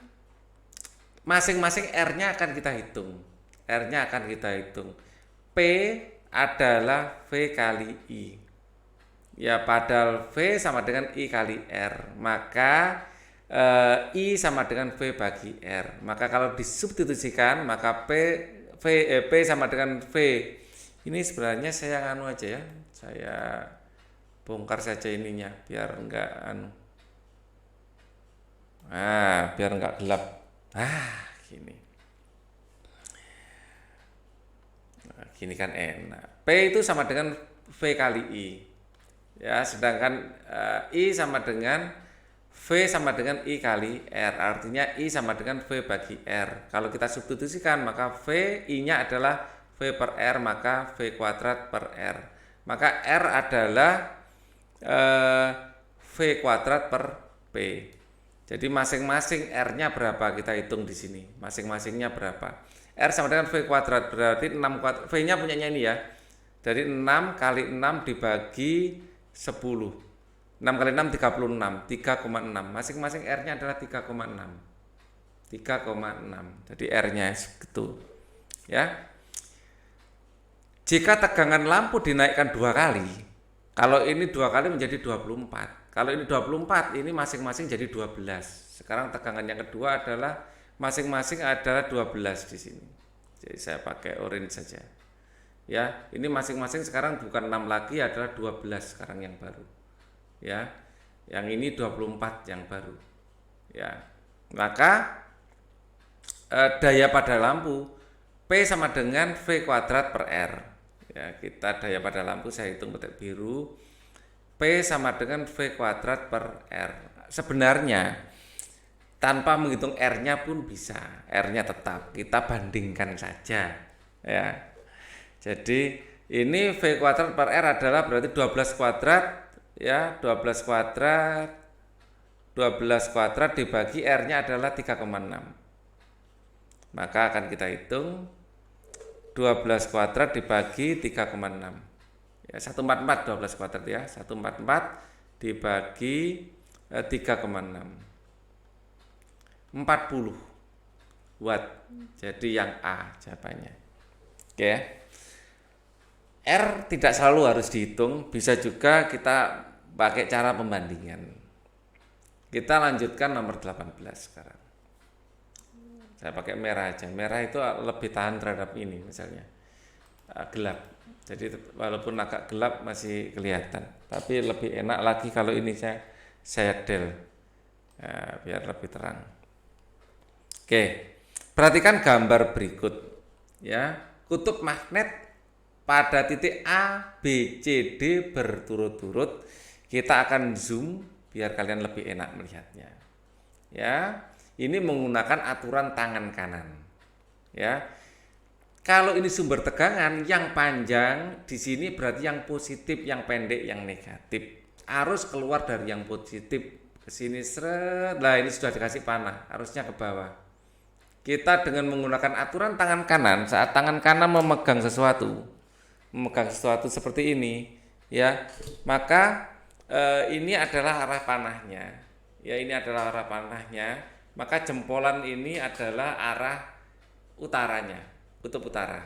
masing-masing R-nya akan kita hitung. R-nya akan kita hitung. P adalah V kali I. Ya, padahal V sama dengan I kali R. Maka I sama dengan V bagi R. Maka kalau disubstitusikan, maka P sama dengan V. Ini sebenarnya saya nganu aja ya. Saya bongkar saja ininya biar enggak anu. Biar enggak gelap. Gini. Nah, gini kan enak. P itu sama dengan V kali I. Ya, sedangkan I sama dengan V sama dengan I kali R. Artinya I sama dengan V bagi R. Kalau kita substitusikan, maka V, I-nya adalah V per R, maka V kuadrat per R. Maka R adalah V kuadrat per P. Jadi masing-masing R-nya berapa kita hitung di sini. Masing-masingnya berapa. R sama dengan V kuadrat, berarti 6 kuadrat. V-nya punyanya ini ya. Dari 6 kali 6 dibagi 10. 6 kali 6 36, 3,6. Masing-masing R-nya adalah 3,6. 3,6. Jadi R-nya segitu. Ya. Jika tegangan lampu dinaikkan 2 kali, kalau ini 2 kali menjadi 24. Kalau ini 24, ini masing-masing jadi 12. Sekarang tegangan yang kedua adalah masing-masing adalah 12 di sini. Jadi saya pakai orange saja. Ya, ini masing-masing sekarang bukan 6 lagi, adalah 12 sekarang yang baru. Ya. Yang ini 24 yang baru. Ya. Maka daya pada lampu P sama dengan V kuadrat per R. Ya, kita daya pada lampu saya hitung petik biru. P sama dengan V kuadrat per R. Sebenarnya tanpa menghitung R-nya pun bisa. R-nya tetap kita bandingkan saja. Ya. Jadi ini V kuadrat per R adalah berarti 12 kuadrat ya 12 kuadrat dibagi R-nya adalah 3,6. Maka akan kita hitung 12 kuadrat dibagi 3,6. Ya, 144 12 kuadrat ya. 144 dibagi 3,6. 40 watt. Jadi yang A jawabannya. Oke. R tidak selalu harus dihitung, bisa juga kita pakai cara pembandingan. Kita lanjutkan nomor 18 sekarang. Saya pakai merah aja. Merah itu lebih tahan terhadap ini misalnya. Gelap. Jadi walaupun agak gelap masih kelihatan. Tapi lebih enak lagi kalau ini saya del. Ya, biar lebih terang. Oke. Perhatikan gambar berikut. Ya, kutub magnet pada titik A, B, C, D berturut-turut. Kita akan zoom biar kalian lebih enak melihatnya. Ya, ini menggunakan aturan tangan kanan. Ya, kalau ini sumber tegangan yang panjang di sini berarti yang positif, yang pendek, yang negatif. Arus keluar dari yang positif ke sini seret. Nah, ini sudah dikasih panah, arusnya ke bawah. Kita dengan menggunakan aturan tangan kanan, saat tangan kanan memegang sesuatu seperti ini, ya, maka ini adalah arah panahnya. Ya, ini adalah arah panahnya. Maka jempolan ini adalah arah utaranya, kutub utara.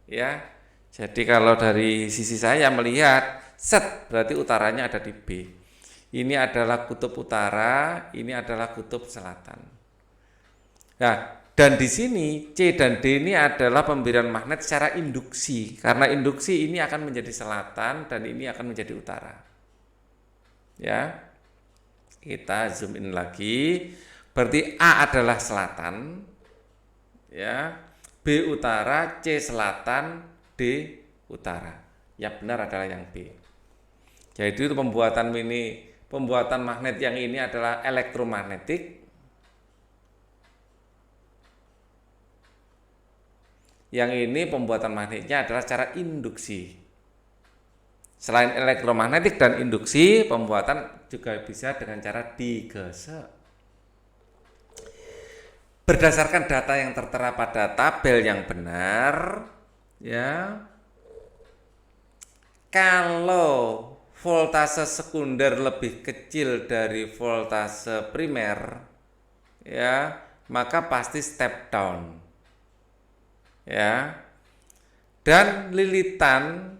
Ya, jadi kalau dari sisi saya melihat, berarti utaranya ada di B. Ini adalah kutub utara, ini adalah kutub selatan. Nah, dan di sini C dan D ini adalah pemberian magnet secara induksi. Karena induksi ini akan menjadi selatan dan ini akan menjadi utara. Ya. Kita zoom in lagi. Berarti A adalah selatan. Ya. B utara, C selatan, D utara. Yang benar adalah yang B. Jadi itu pembuatan magnet yang ini adalah elektromagnetik. Yang ini pembuatan magnetnya adalah secara induksi. Selain elektromagnetik dan induksi, pembuatan juga bisa dengan cara digesek. Berdasarkan data yang tertera pada tabel yang benar, ya, kalau voltase sekunder lebih kecil dari voltase primer, ya, maka pasti step down. Ya, dan lilitan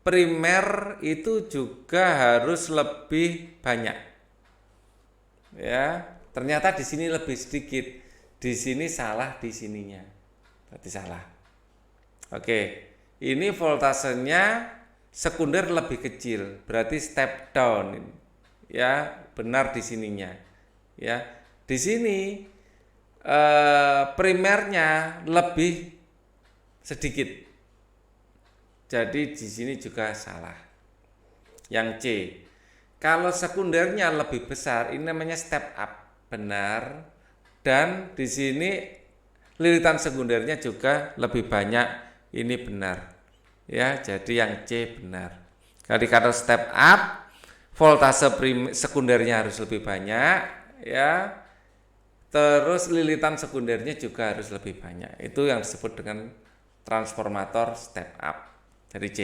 primer itu juga harus lebih banyak. Ya, ternyata di sini lebih sedikit, di sini salah di sininya, berarti salah. Oke, ini voltasenya sekunder lebih kecil, berarti step down. Ya, benar di sininya. Ya, di sini primernya lebih sedikit. Jadi di sini juga salah. Yang C. Kalau sekundernya lebih besar, ini namanya step up, benar. Dan di sini lilitan sekundernya juga lebih banyak, ini benar. Ya, jadi yang C benar. Jadi kalau step up, voltase sekundernya harus lebih banyak, ya. Terus lilitan sekundernya juga harus lebih banyak. Itu yang disebut dengan transformator step up. Dari C.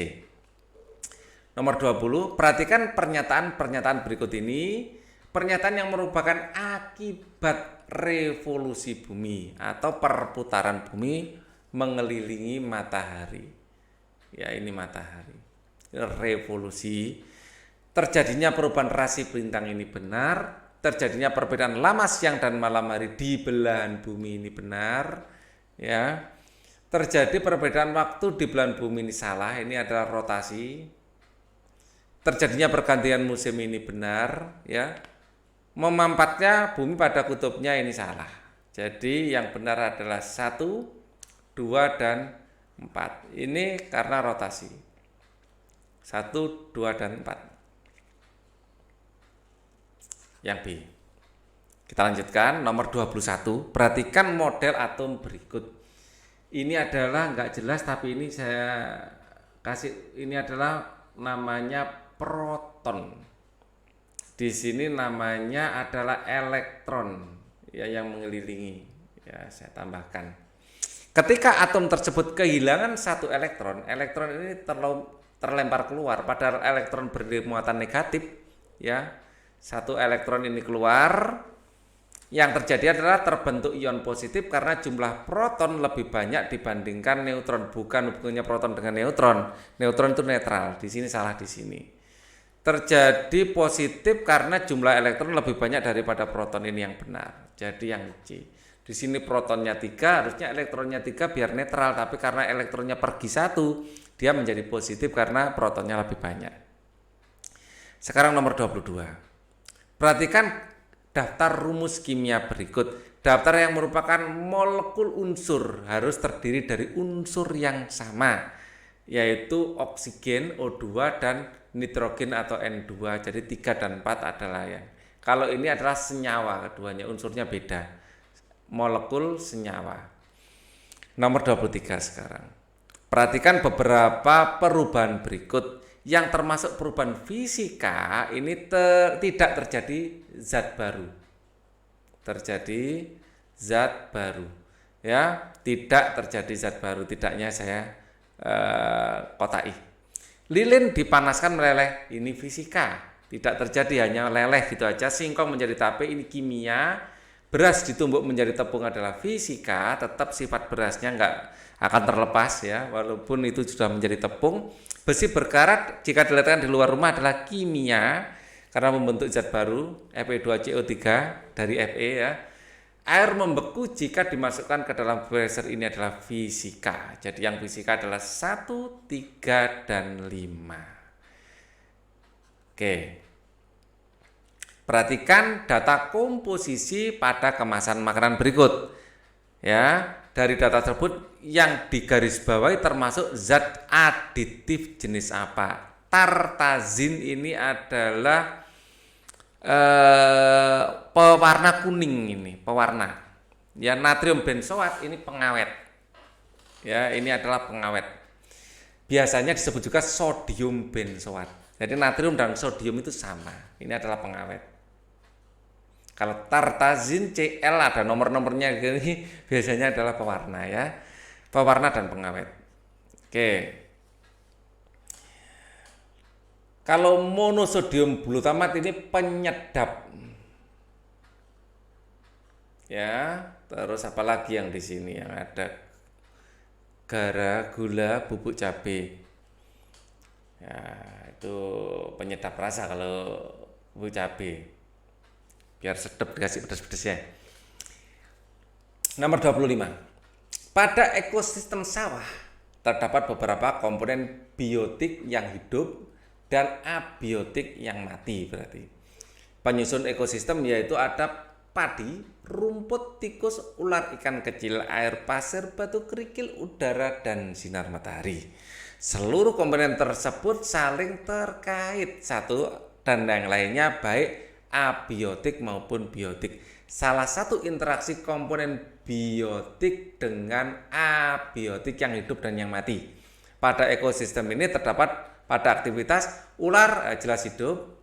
Nomor 20, perhatikan pernyataan berikut ini. Pernyataan yang merupakan akibat revolusi bumi atau perputaran bumi mengelilingi matahari. Ya, ini matahari. Revolusi. Terjadinya perubahan rasi bintang ini benar. Terjadinya perbedaan lama siang dan malam hari di belahan bumi ini benar, ya. Terjadi perbedaan waktu di belahan bumi ini salah, ini adalah rotasi. Terjadinya pergantian musim ini benar, ya. Memampatnya bumi pada kutubnya ini salah. Jadi yang benar adalah 1, 2, dan 4. Ini karena rotasi. 1, 2, dan 4. Yang B. Kita lanjutkan nomor 21. Perhatikan model atom berikut. Ini adalah nggak jelas tapi ini saya kasih, ini adalah namanya proton. proton. Di sini namanya adalah elektron ya yang mengelilingi. Ya, saya tambahkan. Ketika atom tersebut kehilangan satu elektron, elektron ini terlempar keluar. Padahal elektron bermuatan negatif, ya. Satu elektron ini keluar. Yang terjadi adalah terbentuk ion positif karena jumlah proton lebih banyak dibandingkan neutron. Bukan hubungannya proton dengan neutron. Neutron itu netral. Di sini salah di sini. Terjadi positif karena jumlah elektron lebih banyak daripada proton, ini yang benar. Jadi yang C. Di sini protonnya 3, harusnya elektronnya 3 biar netral, tapi karena elektronnya pergi 1, dia menjadi positif karena protonnya lebih banyak. Sekarang nomor 22. Perhatikan daftar rumus kimia berikut. Daftar yang merupakan molekul unsur harus terdiri dari unsur yang sama, yaitu oksigen O2 dan nitrogen atau N2. Jadi 3 dan 4 adalah yang. Kalau ini adalah senyawa, keduanya unsurnya beda. Molekul senyawa. Nomor 23 sekarang. Perhatikan beberapa perubahan berikut yang termasuk perubahan fisika ini tidak terjadi zat baru. Terjadi zat baru. Ya, tidak terjadi zat baru, tidaknya saya kotai. Lilin dipanaskan meleleh, ini fisika, tidak terjadi, hanya meleleh gitu aja. Singkong menjadi tape, ini kimia. Beras ditumbuk menjadi tepung adalah fisika, tetap sifat berasnya nggak akan terlepas ya, walaupun itu sudah menjadi tepung. Besi berkarat jika diletakkan di luar rumah adalah kimia karena membentuk zat baru Fe2CO3 dari Fe ya. Air membeku jika dimasukkan ke dalam freezer, ini adalah fisika. Jadi yang fisika adalah 1, 3, dan 5. Oke. Perhatikan data komposisi pada kemasan makanan berikut. Ya, dari data tersebut yang digarisbawahi termasuk zat aditif jenis apa? Tartazin ini adalah pewarna kuning, ini pewarna. Ya, natrium benzoat ini pengawet. Ya, ini adalah pengawet. Biasanya disebut juga sodium benzoat. Jadi natrium dan sodium itu sama. Ini adalah pengawet. Kalau tartazin Cl ada nomor-nomornya ini biasanya adalah pewarna ya. Pewarna dan pengawet. Oke. Kalau monosodium glutamat ini penyedap. Ya, terus apa lagi yang di sini yang ada? Garam, gula, bubuk cabai. Ya, itu penyedap rasa kalau bubuk cabai. Biar sedap dikasih pedas-pedasnya. Nomor 25. Pada ekosistem sawah terdapat beberapa komponen biotik yang hidup dan abiotik yang mati berarti. Penyusun ekosistem yaitu ada padi, rumput, tikus, ular, ikan kecil, air, pasir, batu kerikil, udara, dan sinar matahari. Seluruh komponen tersebut saling terkait satu dan yang lainnya baik abiotik maupun biotik. Salah satu interaksi komponen biotik dengan abiotik yang hidup dan yang mati. Pada ekosistem ini terdapat pada aktivitas ular jelas hidup.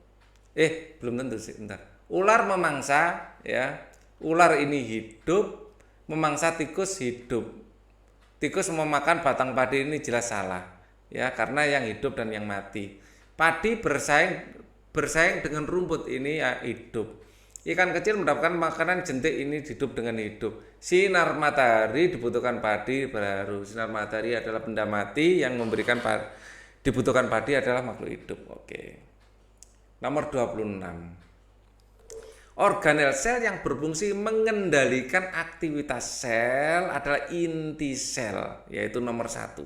Belum tentu sih, bentar. Ular memangsa ya. Ular ini hidup, memangsa tikus hidup. Tikus memakan batang padi ini jelas salah. Ya, karena yang hidup dan yang mati. Padi bersaing dengan rumput ini ya hidup. Ikan kecil mendapatkan makanan, jentik ini hidup dengan hidup. Sinar matahari dibutuhkan padi baru. Sinar matahari adalah benda mati yang memberikan dibutuhkan padi adalah makhluk hidup. Oke. Nomor 26. Organel sel yang berfungsi mengendalikan aktivitas sel adalah inti sel, yaitu nomor 1.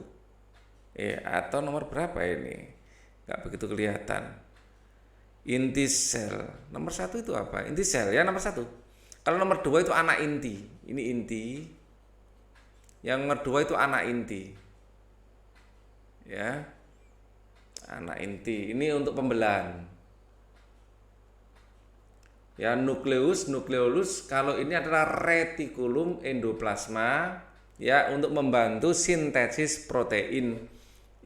Atau nomor berapa ini? Nggak begitu kelihatan. Inti sel. Nomor 1 itu apa? Inti sel ya nomor 1. Kalau nomor 2 itu anak inti. Ini inti. Yang nomor 2 itu anak inti. Ya. Anak inti. Ini untuk pembelahan. Ya, nukleolus. Kalau ini adalah retikulum endoplasma ya untuk membantu sintesis protein.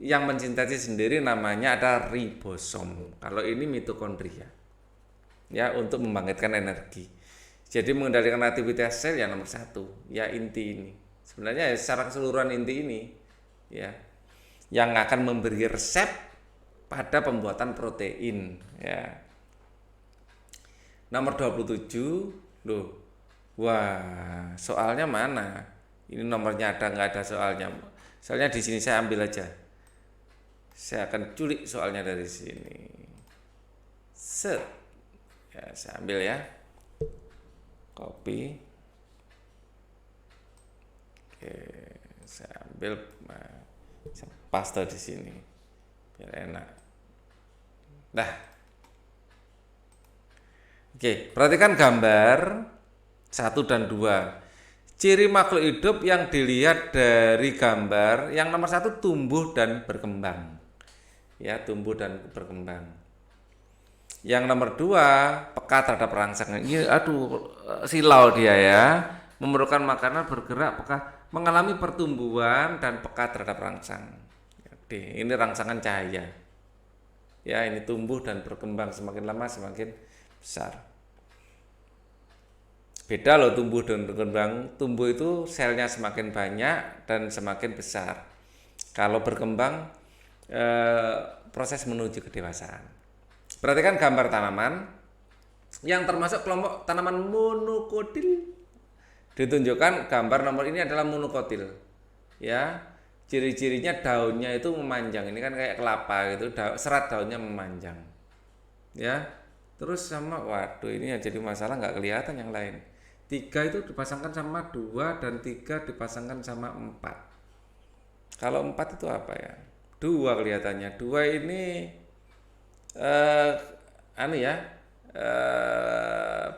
yang mensintesis sendiri namanya ada ribosom. Kalau ini mitokondria. Ya, untuk membangkitkan energi. Jadi mengendalikan aktivitas sel yang nomor satu, ya inti ini. Sebenarnya secara keseluruhan inti ini, ya, yang akan memberi resep pada pembuatan protein, ya. Nomor 27, loh, wah, soalnya mana? Ini nomornya ada nggak ada soalnya? Soalnya di sini saya ambil aja. Saya akan culik soalnya dari sini. Set, ya, saya ambil ya. Copy. Oke, saya ambil, saya paste di sini biar enak. Nah, oke, perhatikan gambar 1 dan 2. Ciri makhluk hidup yang dilihat dari gambar yang nomor 1 tumbuh dan berkembang. Ya, tumbuh dan berkembang. Yang nomor 2 peka terhadap rangsangan. Ini silau dia ya. Memerlukan makanan, bergerak, peka, mengalami pertumbuhan dan peka terhadap rangsang. Oke, ini rangsangan cahaya. Ya, ini tumbuh dan berkembang, semakin lama semakin besar. Beda loh tumbuh dan berkembang. Tumbuh itu selnya semakin banyak dan semakin besar. Kalau berkembang proses menuju kedewasaan. Perhatikan gambar tanaman yang termasuk kelompok tanaman monokotil. Ditunjukkan gambar nomor ini adalah monokotil. Ya, ciri-cirinya daunnya itu memanjang. Ini kan kayak kelapa gitu, serat daunnya memanjang. Ya, terus sama, waduh ini yang jadi masalah nggak kelihatan yang lain. 3 itu dipasangkan sama 2 dan 3 dipasangkan sama 4. Kalau 4 itu apa ya? 2 kelihatannya. 2 ini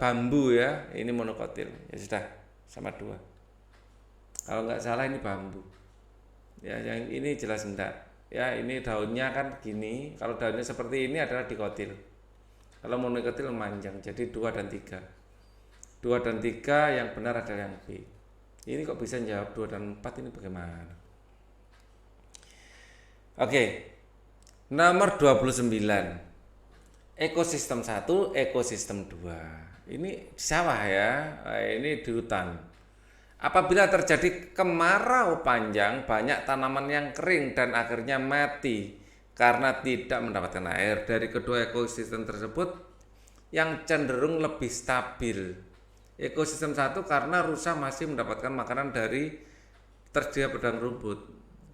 bambu ya. Ini monokotil. Ya sudah, sama 2. Kalau nggak salah ini bambu. Ya, yang ini jelas enggak. Ya, ini daunnya kan gini. Kalau daunnya seperti ini adalah dikotil. Kalau monokotil memanjang, jadi 2 dan 3. 2 dan 3 yang benar adalah yang B. Ini kok bisa jawab 2 dan 4 ini bagaimana? Oke. Nomor 29. Ekosistem 1, ekosistem 2. Ini sawah ya. Ini di hutan. Apabila terjadi kemarau panjang, banyak tanaman yang kering dan akhirnya mati karena tidak mendapatkan air. Dari kedua ekosistem tersebut yang cenderung lebih stabil. Ekosistem 1 karena rusa masih mendapatkan makanan dari tersedia padang rumput.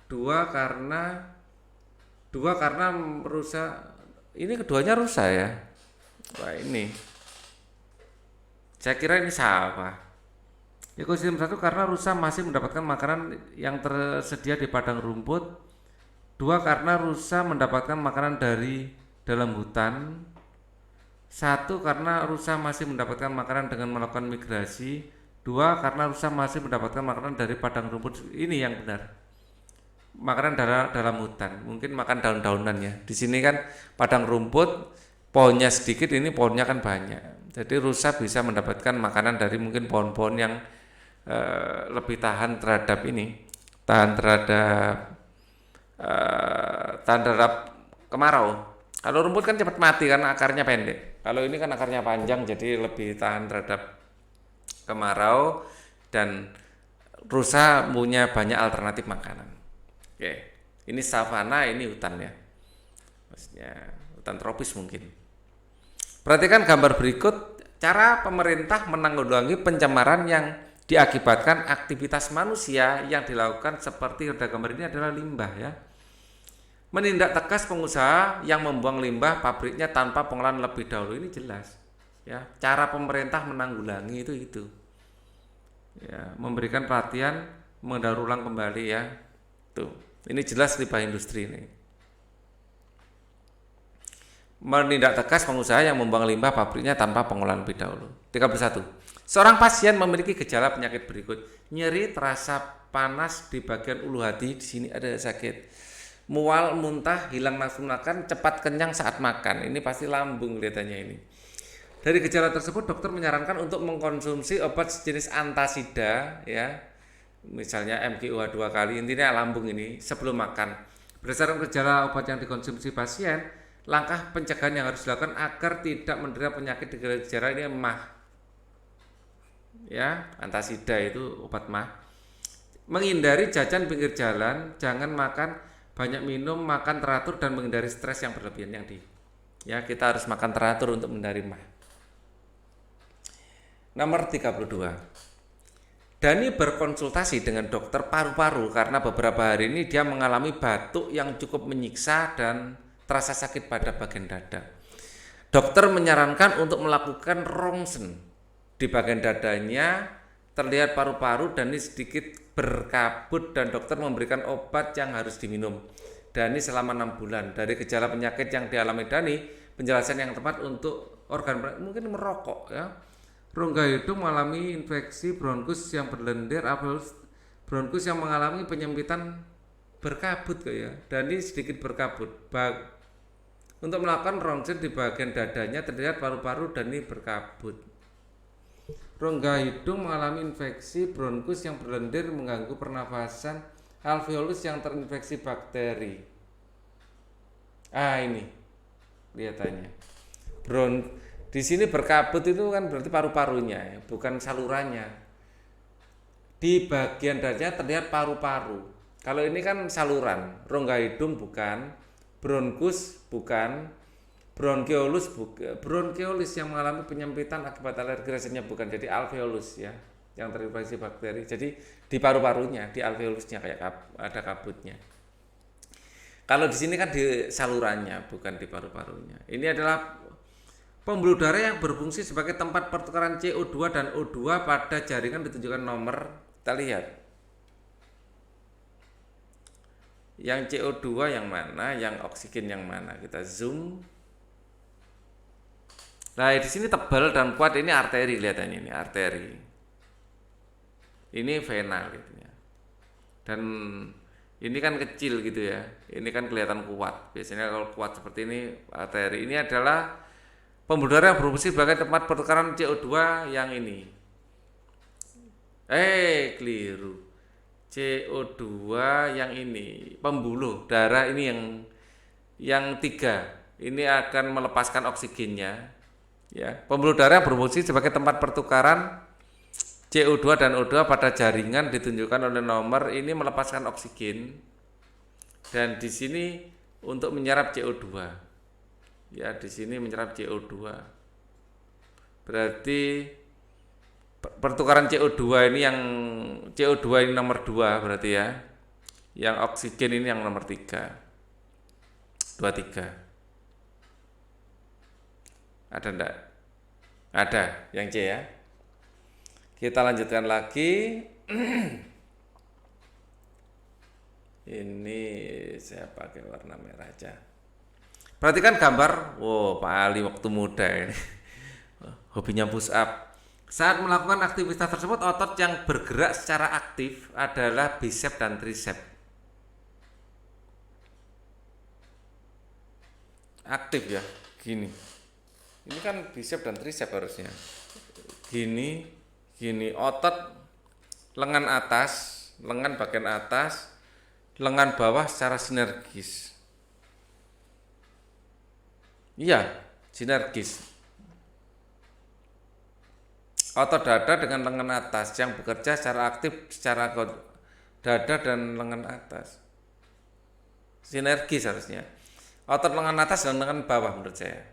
2 karena rusa, ini keduanya rusa ya. Wah, ini saya kira ini sawah. Ekosistem 1 karena rusa masih mendapatkan makanan yang tersedia di padang rumput. 2 karena rusa mendapatkan makanan dari dalam hutan. 1 karena rusa masih mendapatkan makanan dengan melakukan migrasi. 2 karena rusa masih mendapatkan makanan dari padang rumput. Ini yang benar. Makanan dalam hutan, mungkin makan daun-daunan ya. Di sini kan padang rumput, pohonnya sedikit, ini pohonnya kan banyak. Jadi rusa bisa mendapatkan makanan dari mungkin pohon-pohon yang lebih tahan terhadap kemarau. Kalau rumput kan cepat mati karena akarnya pendek. Kalau ini kan akarnya panjang, jadi lebih tahan terhadap kemarau dan rusa punya banyak alternatif makanan. Oke, ini savana, ini hutan ya. Maksudnya hutan tropis mungkin. Perhatikan gambar berikut, cara pemerintah menanggulangi pencemaran yang diakibatkan aktivitas manusia yang dilakukan seperti pada gambar ini adalah limbah ya. Menindak tegas pengusaha yang membuang limbah pabriknya tanpa pengolahan lebih dahulu, ini jelas ya. Cara pemerintah menanggulangi itu ya, memberikan perhatian, mendaur ulang kembali ya. Tuh, ini jelas limbah industri ini. Menindak tegas pengusaha yang membuang limbah pabriknya tanpa pengolahan lebih dahulu. 31. Seorang pasien memiliki gejala penyakit berikut: nyeri, terasa panas di bagian ulu hati, di sini ada sakit, mual, muntah, hilang nafsu makan, cepat kenyang saat makan. Ini pasti lambung kelihatannya ini. Dari gejala tersebut dokter menyarankan untuk mengkonsumsi obat sejenis antasida ya. Misalnya MGUH 2 kali, intinya lambung ini sebelum makan. Berdasarkan gejala obat yang dikonsumsi pasien, langkah pencegahan yang harus dilakukan agar tidak menderita penyakit gejala ini MAH. Ya, antasida itu obat MAH. Menghindari jajan pinggir jalan, jangan makan banyak, minum, makan teratur, dan menghindari stres yang berlebihan. Ya, kita harus makan teratur untuk menghindari MAH. Nomor 32. Dani berkonsultasi dengan dokter paru-paru karena beberapa hari ini dia mengalami batuk yang cukup menyiksa dan terasa sakit pada bagian dada. Dokter menyarankan untuk melakukan rongsen di bagian dadanya, terlihat paru-paru Dani sedikit berkabut dan dokter memberikan obat yang harus diminum Dani selama 6 bulan. Dari gejala penyakit yang dialami Dani, penjelasan yang tepat untuk organ mungkin merokok ya. Rongga hidung mengalami infeksi bronkus yang berlendir, bronkus yang mengalami penyempitan berkabut ya. Dani sedikit berkabut. Untuk melakukan rongsen di bagian dadanya terlihat paru-paru Dani berkabut. Rongga hidung mengalami infeksi bronkus yang berlendir mengganggu pernafasan, alveolus yang terinfeksi bakteri. Ini kelihatannya. Di sini berkabut itu kan berarti paru-parunya, bukan salurannya. Di bagian dadanya terlihat paru-paru. Kalau ini kan saluran, rongga hidung bukan, bronkus bukan, bronkiolus bukan, bronkiolus yang mengalami penyempitan akibat alergi rasanya bukan, jadi alveolus ya, yang terinfeksi bakteri. Jadi di paru-parunya, di alveolusnya kayak ada kabutnya. Kalau di sini kan di salurannya, bukan di paru-parunya. Ini adalah pembuluh darah yang berfungsi sebagai tempat pertukaran CO2 dan O2 pada jaringan ditunjukkan nomor. Kita lihat. Yang CO2 yang mana, yang oksigen yang mana. Kita zoom. Nah, di sini tebal dan kuat, ini arteri, lihatannya ini arteri. Ini vena gitu ya. Dan ini kan kecil gitu ya. Ini kan kelihatan kuat. Biasanya kalau kuat seperti ini arteri. Ini adalah pembuluh darah yang berfungsi sebagai tempat pertukaran CO2 yang ini. Keliru. CO2 yang ini. Pembuluh darah ini yang 3. Ini akan melepaskan oksigennya. Ya, pembuluh darah yang berfungsi sebagai tempat pertukaran CO2 dan O2 pada jaringan ditunjukkan oleh nomor ini melepaskan oksigen. Dan di sini untuk menyerap CO2. Ya, di sini menyerap CO2. Berarti pertukaran CO2 ini yang CO2 ini nomor 2 berarti ya. Yang oksigen ini yang nomor 3. 23. Ada enggak? Ada, yang C ya. Kita lanjutkan lagi. Ini saya pakai warna merah aja. Perhatikan gambar. Pak Ali waktu muda ini. Hobinya push up. Saat melakukan aktivitas tersebut, otot yang bergerak secara aktif adalah bicep dan tricep. Aktif ya, gini. Ini kan bicep dan tricep harusnya. Gini, otot lengan atas, lengan bagian atas, lengan bawah secara sinergis. Iya, sinergis. Otot dada dengan lengan atas yang bekerja secara aktif secara dada dan lengan atas. Sinergis harusnya. Otot lengan atas dan lengan bawah menurut saya.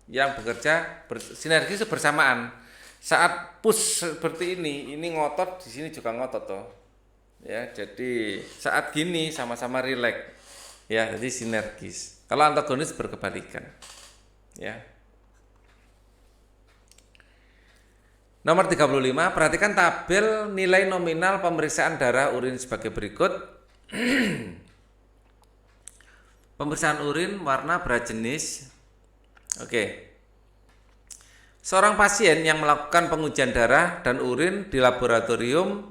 Yang bekerja sinergis bersamaan. Saat push seperti ini ngotot, di sini juga ngotot toh. Ya, jadi saat gini sama-sama rileks. Ya, jadi sinergis. Kalau antagonis berkebalikan. Ya. Nomor 35, perhatikan tabel nilai nominal pemeriksaan darah urin sebagai berikut. Pemeriksaan urin warna berat jenis. Oke. Seorang pasien yang melakukan pengujian darah dan urin di laboratorium,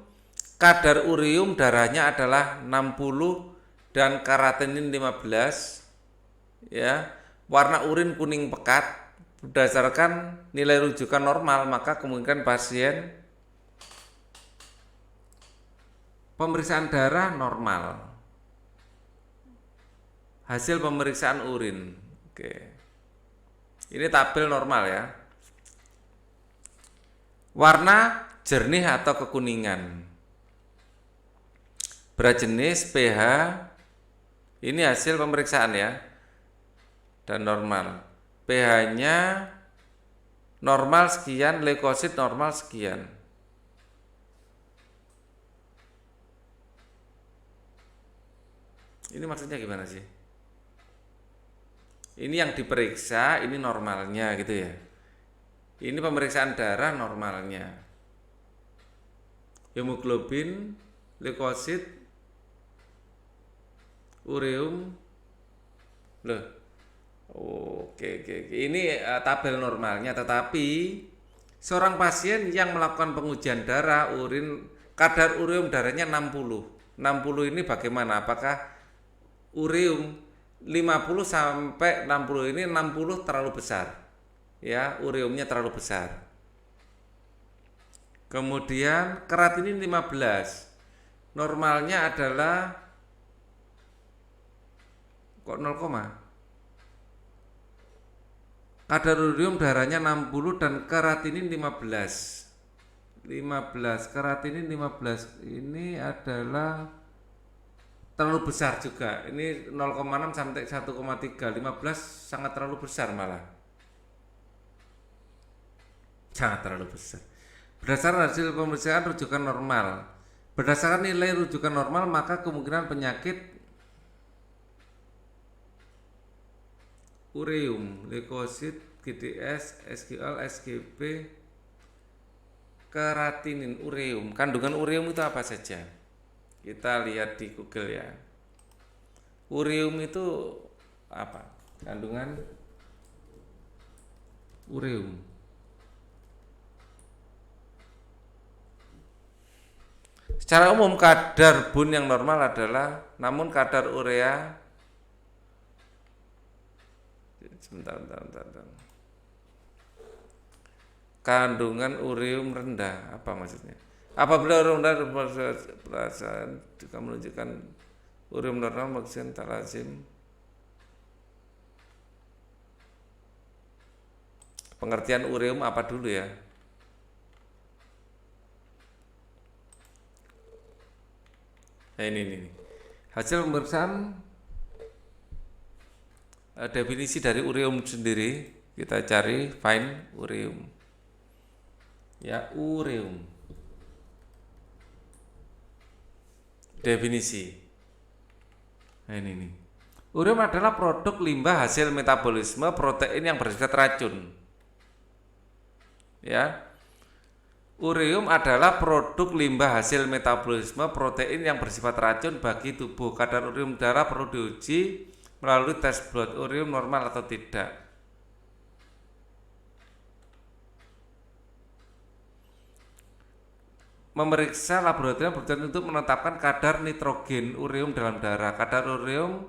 kadar urium darahnya adalah 60 dan karatenin 15. Ya. Warna urin kuning pekat. Berdasarkan nilai rujukan normal, maka kemungkinan pasien pemeriksaan darah normal. hasil pemeriksaan urin. Oke. Ini tabel normal ya. Warna jernih atau kekuningan. Berat jenis, pH, ini hasil pemeriksaan ya. Dan normal. pH-nya normal sekian, leukosit normal sekian. Ini maksudnya gimana sih? Ini yang diperiksa, ini normalnya gitu ya. Ini pemeriksaan darah normalnya. Hemoglobin, leukosit, ureum. Loh. Oke. Ini tabel normalnya, tetapi seorang pasien yang melakukan pengujian darah, urin, kadar ureum darahnya 60. 60 ini bagaimana? Apakah ureum 50 sampai 60 ini 60 terlalu besar? Ya, ureumnya terlalu besar. Kemudian keratinin 15. Normalnya adalah kok 0, kadar ureum darahnya 60 dan keratinin 15. 15, keratinin 15 ini adalah terlalu besar juga. Ini 0,6 sampai 1,3. 15 sangat terlalu besar malah. Sangat terlalu besar. Berdasarkan hasil pemeriksaan rujukan normal. Berdasarkan nilai rujukan normal, maka kemungkinan penyakit ureum, leukosit, GDS, SGL, SGP, keratinin, ureum. Kandungan ureum itu apa saja? Kita lihat di Google ya. Ureum itu apa? Kandungan ureum. Secara umum kadar bun yang normal adalah, namun kadar urea sebentar. Kandungan ureum rendah, apa maksudnya? Apabila ureum rendah perasaan juga menunjukkan ureum normal maksudnya tak lazim. Pengertian ureum apa dulu ya? Nah, ini. Hasil pemeriksaan definisi dari ureum sendiri, kita cari find ureum. Ya, ureum. Definisi. Nah, ini. Ureum adalah produk limbah hasil metabolisme protein yang bersifat racun. Ya. Ureum adalah produk limbah hasil metabolisme protein yang bersifat racun bagi tubuh. Kadar ureum darah perlu diuji melalui tes blood ureum normal atau tidak. Memeriksa laboratorium bertujuan untuk menetapkan kadar nitrogen ureum dalam darah. Kadar ureum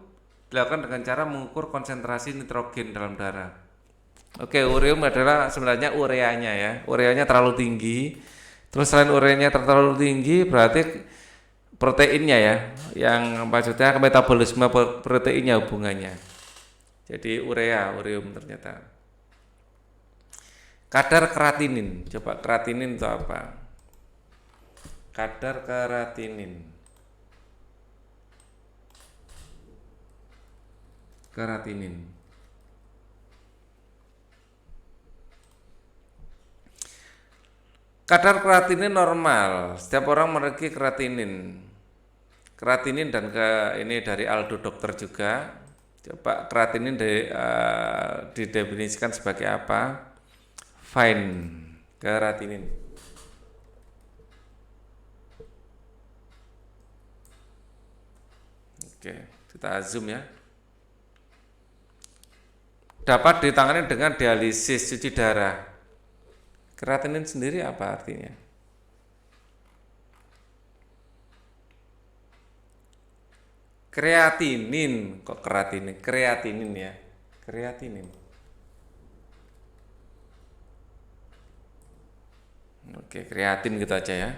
dilakukan dengan cara mengukur konsentrasi nitrogen dalam darah. Oke, ureum adalah sebenarnya ureanya ya. Ureanya terlalu tinggi. Terus selain ureanya terlalu tinggi berarti proteinnya ya, yang maksudnya metabolisme proteinnya hubungannya. Jadi ureum ternyata. Kadar keratinin. Coba keratinin itu apa? Kadar keratinin. Keratinin. Kadar keratinin normal. Setiap orang memiliki keratinin. Keratinin dan ini dari Aldo Dokter juga. Coba keratinin didefinisikan sebagai apa? Fine keratinin. Oke, kita zoom ya. Dapat ditangani dengan dialisis cuci darah. Keratinin sendiri apa artinya? Kreatinin, kok keratinin? Kreatinin ya, kreatinin. Oke, kreatin gitu aja ya.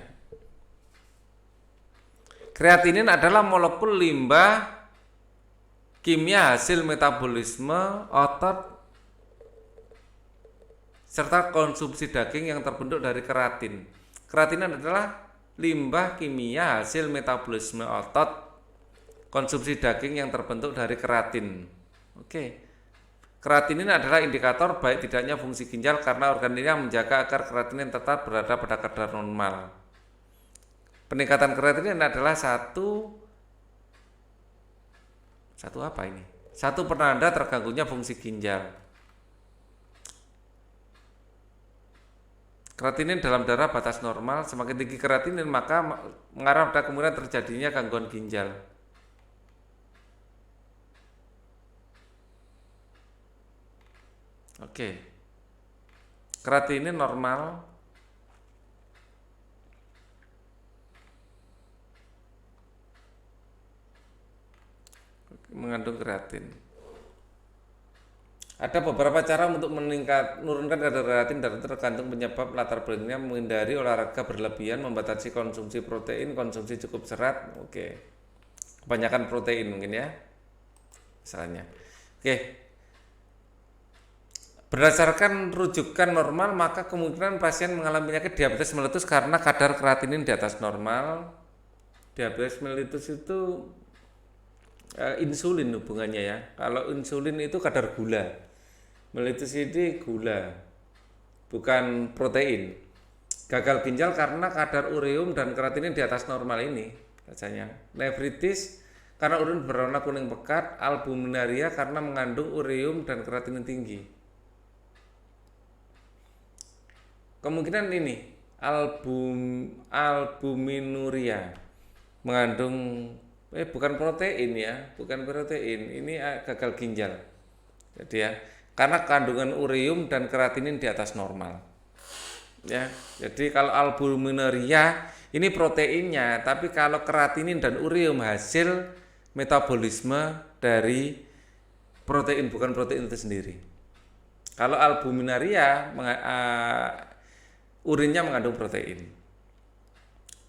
Kreatinin adalah molekul limbah kimia hasil metabolisme otot serta konsumsi daging yang terbentuk dari keratin. Keratin adalah limbah kimia hasil metabolisme otot, konsumsi daging yang terbentuk dari keratin. Oke. Keratin ini adalah indikator baik tidaknya fungsi ginjal karena organ ini yang menjaga agar keratin tetap berada pada kadar normal. Peningkatan keratin adalah satu apa ini? Satu penanda terganggunya fungsi ginjal. Kreatinin dalam darah batas normal, semakin tinggi kreatinin maka mengarah pada kemungkinan terjadinya gangguan ginjal. Oke. Kreatinin normal. Mengandung kreatin. Ada beberapa cara untuk menurunkan kadar kreatin dan tergantung penyebab latar belakangnya, menghindari olahraga berlebihan, membatasi konsumsi protein, konsumsi cukup serat. Oke. Kebanyakan protein mungkin ya. Misalnya. Oke. Berdasarkan rujukan normal, maka kemungkinan pasien mengalami penyakit diabetes meletus karena kadar kreatinin di atas normal. Diabetes meletus itu insulin hubungannya ya. Kalau insulin itu kadar gula, meletus ini gula, bukan protein. Gagal ginjal karena kadar ureum dan kreatinin di atas normal ini rasanya. Nefritis karena urin berwarna kuning pekat. Albuminaria karena mengandung ureum dan kreatinin tinggi. Kemungkinan ini albuminuria mengandung bukan protein ya, bukan protein. Ini gagal ginjal. Jadi ya, karena kandungan ureum dan kreatinin di atas normal. Ya, jadi kalau albuminuria ini proteinnya, tapi kalau kreatinin dan ureum hasil metabolisme dari protein, bukan protein itu sendiri. Kalau albuminuria urinnya mengandung protein.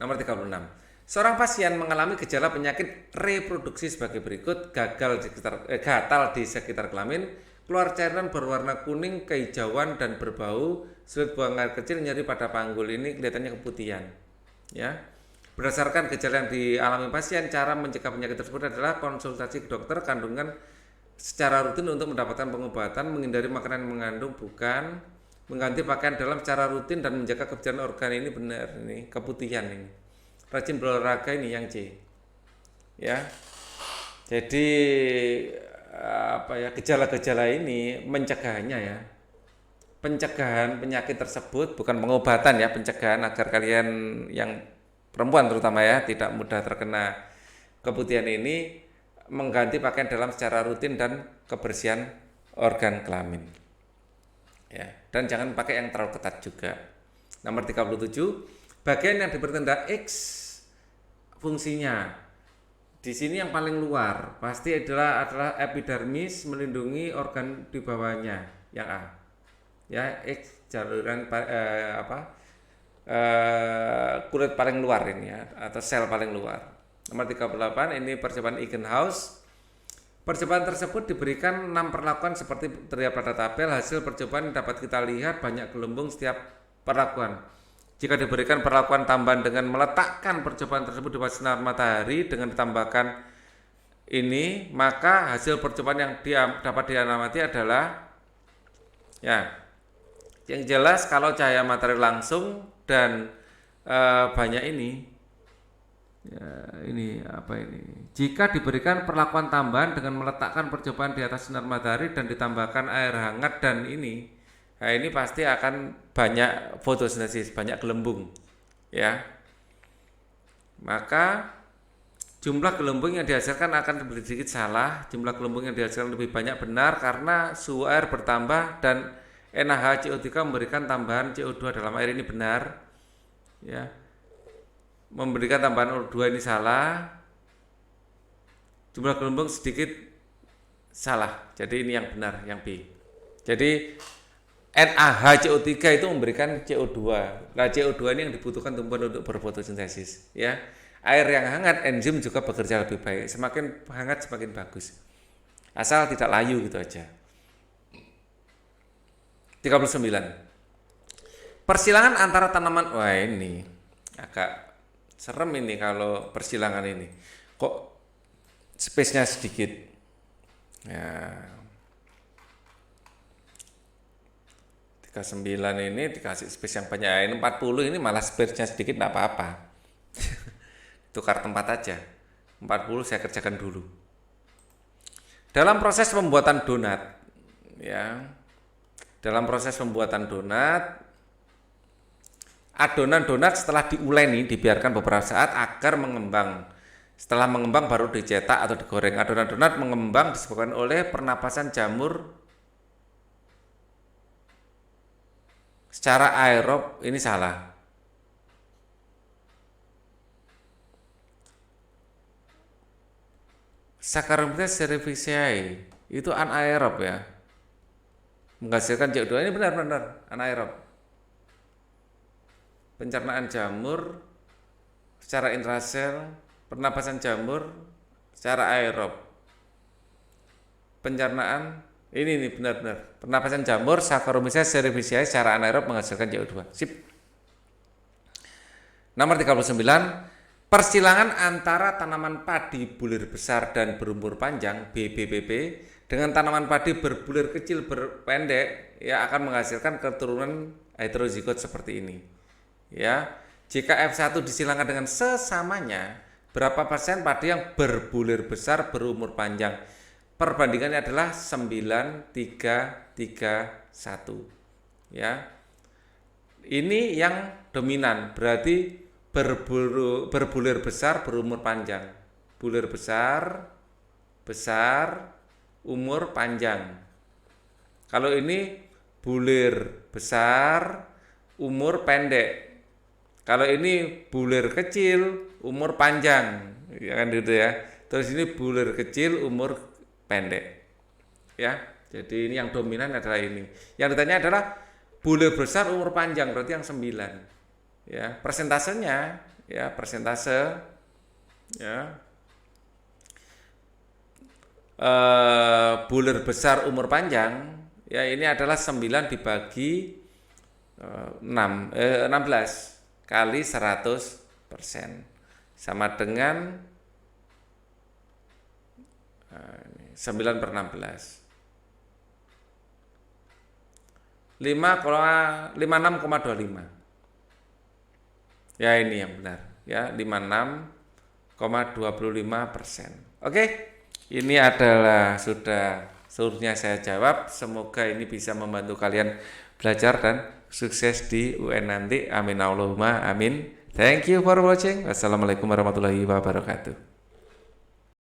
Nomor 36. Seorang pasien mengalami gejala penyakit reproduksi sebagai berikut: gatal di sekitar kelamin, keluar cairan berwarna kuning, kehijauan dan berbau, sulit buang air kecil, nyeri pada panggul. Ini kelihatannya keputihan. Ya. Berdasarkan gejala yang dialami pasien, cara mencegah penyakit tersebut adalah konsultasi ke dokter kandungan secara rutin untuk mendapatkan pengobatan, menghindari makanan yang mengandung mengganti pakaian dalam secara rutin dan menjaga kebersihan organ. Ini benar, ini keputihan ini. Rajin berolahraga ini yang C. Ya. Jadi gejala-gejala ini mencegahnya ya. Pencegahan penyakit tersebut, bukan pengobatan ya, pencegahan agar kalian yang perempuan terutama ya tidak mudah terkena keputihan ini, mengganti pakaian dalam secara rutin dan kebersihan organ kelamin. Ya, dan jangan pakai yang terlalu ketat juga. Nomor 37, bagian yang diberi tanda X fungsinya. Di sini yang paling luar pasti adalah epidermis, melindungi organ di bawahnya, yang A. Ya, X jaluran kulit paling luar ini ya, atau sel paling luar. Nomor 38, ini percobaan Egginghaus. Percobaan tersebut diberikan 6 perlakuan seperti terlihat pada tabel. Hasil percobaan dapat kita lihat banyak gelembung setiap perlakuan. Jika diberikan perlakuan tambahan dengan meletakkan percobaan tersebut di bawah sinar matahari dengan ditambahkan ini, maka hasil percobaan yang dapat diamati adalah ya, yang jelas kalau cahaya matahari langsung dan banyak ini. Ya, ini apa ini? Jika diberikan perlakuan tambahan dengan meletakkan percobaan di atas sinar matahari dan ditambahkan air hangat dan ini, nah ini pasti akan banyak fotosintesis, banyak gelembung, ya. Maka jumlah gelembung yang dihasilkan akan sedikit salah. Jumlah gelembung yang dihasilkan lebih banyak benar karena suhu air bertambah dan NaHCO3 memberikan tambahan CO2 dalam air. Ini benar, ya. Memberikan tambahan O2 ini salah. Jumlah gelembung sedikit salah. Jadi ini yang benar, yang B. Jadi NaHCO3 itu memberikan CO2. Nah, CO2 ini yang dibutuhkan tumbuhan untuk berfotosintesis, ya. Air yang hangat, enzim juga bekerja lebih baik. Semakin hangat semakin bagus. Asal tidak layu gitu aja. 39. Persilangan antara tanaman, wah ini agak serem ini kalau persilangan ini. Kok space-nya sedikit. Ya. 39 ini dikasih space yang banyak. Ini 40 ini malah space-nya sedikit enggak apa-apa. Tukar tempat aja. 40 saya kerjakan dulu. Dalam proses pembuatan donat, ya. Dalam proses pembuatan donat, adonan donat setelah diuleni dibiarkan beberapa saat agar mengembang. Setelah mengembang baru dicetak atau digoreng. Adonan donat mengembang disebabkan oleh pernapasan jamur secara aerob. Ini salah. Saccharomyces cerevisiae itu anaerob ya, menghasilkan CO2. Ini benar-benar anaerob. Pencernaan jamur secara intrasel, pernapasan jamur secara aerob. Pencernaan ini benar-benar pernapasan jamur Saccharomyces cerevisiae secara anaerob menghasilkan CO2. Sip. Nomor 39. Persilangan antara tanaman padi bulir besar dan berumur panjang (BBBP) dengan tanaman padi berbulir kecil berpendek ya akan menghasilkan keturunan heterozigot seperti ini. Ya, jika F1 disilangkan dengan sesamanya, berapa persen padi yang berbulir besar berumur panjang? Perbandingannya adalah 9:3:1. Ya. Ini yang dominan, berarti berbulir besar berumur panjang. Bulir besar, umur panjang. Kalau ini bulir besar, umur pendek. Kalau ini bulir kecil, umur panjang. Ya kan gitu ya. Terus ini bulir kecil, umur pendek. Ya. Jadi ini yang dominan adalah ini. Yang ditanya adalah bulir besar umur panjang, berarti yang 9. Ya, persentasenya ya, persentase ya. Bulir besar umur panjang ya ini adalah 9 dibagi 16 kali 100% sama dengan 9/16. 56,25. Ya ini yang benar ya, 56,25%. Oke, ini adalah sudah seluruhnya saya jawab. Semoga ini bisa membantu kalian belajar dan sukses di UN nanti. Amin Allahumma amin. Thank you for watching. Wassalamualaikum warahmatullahi wabarakatuh.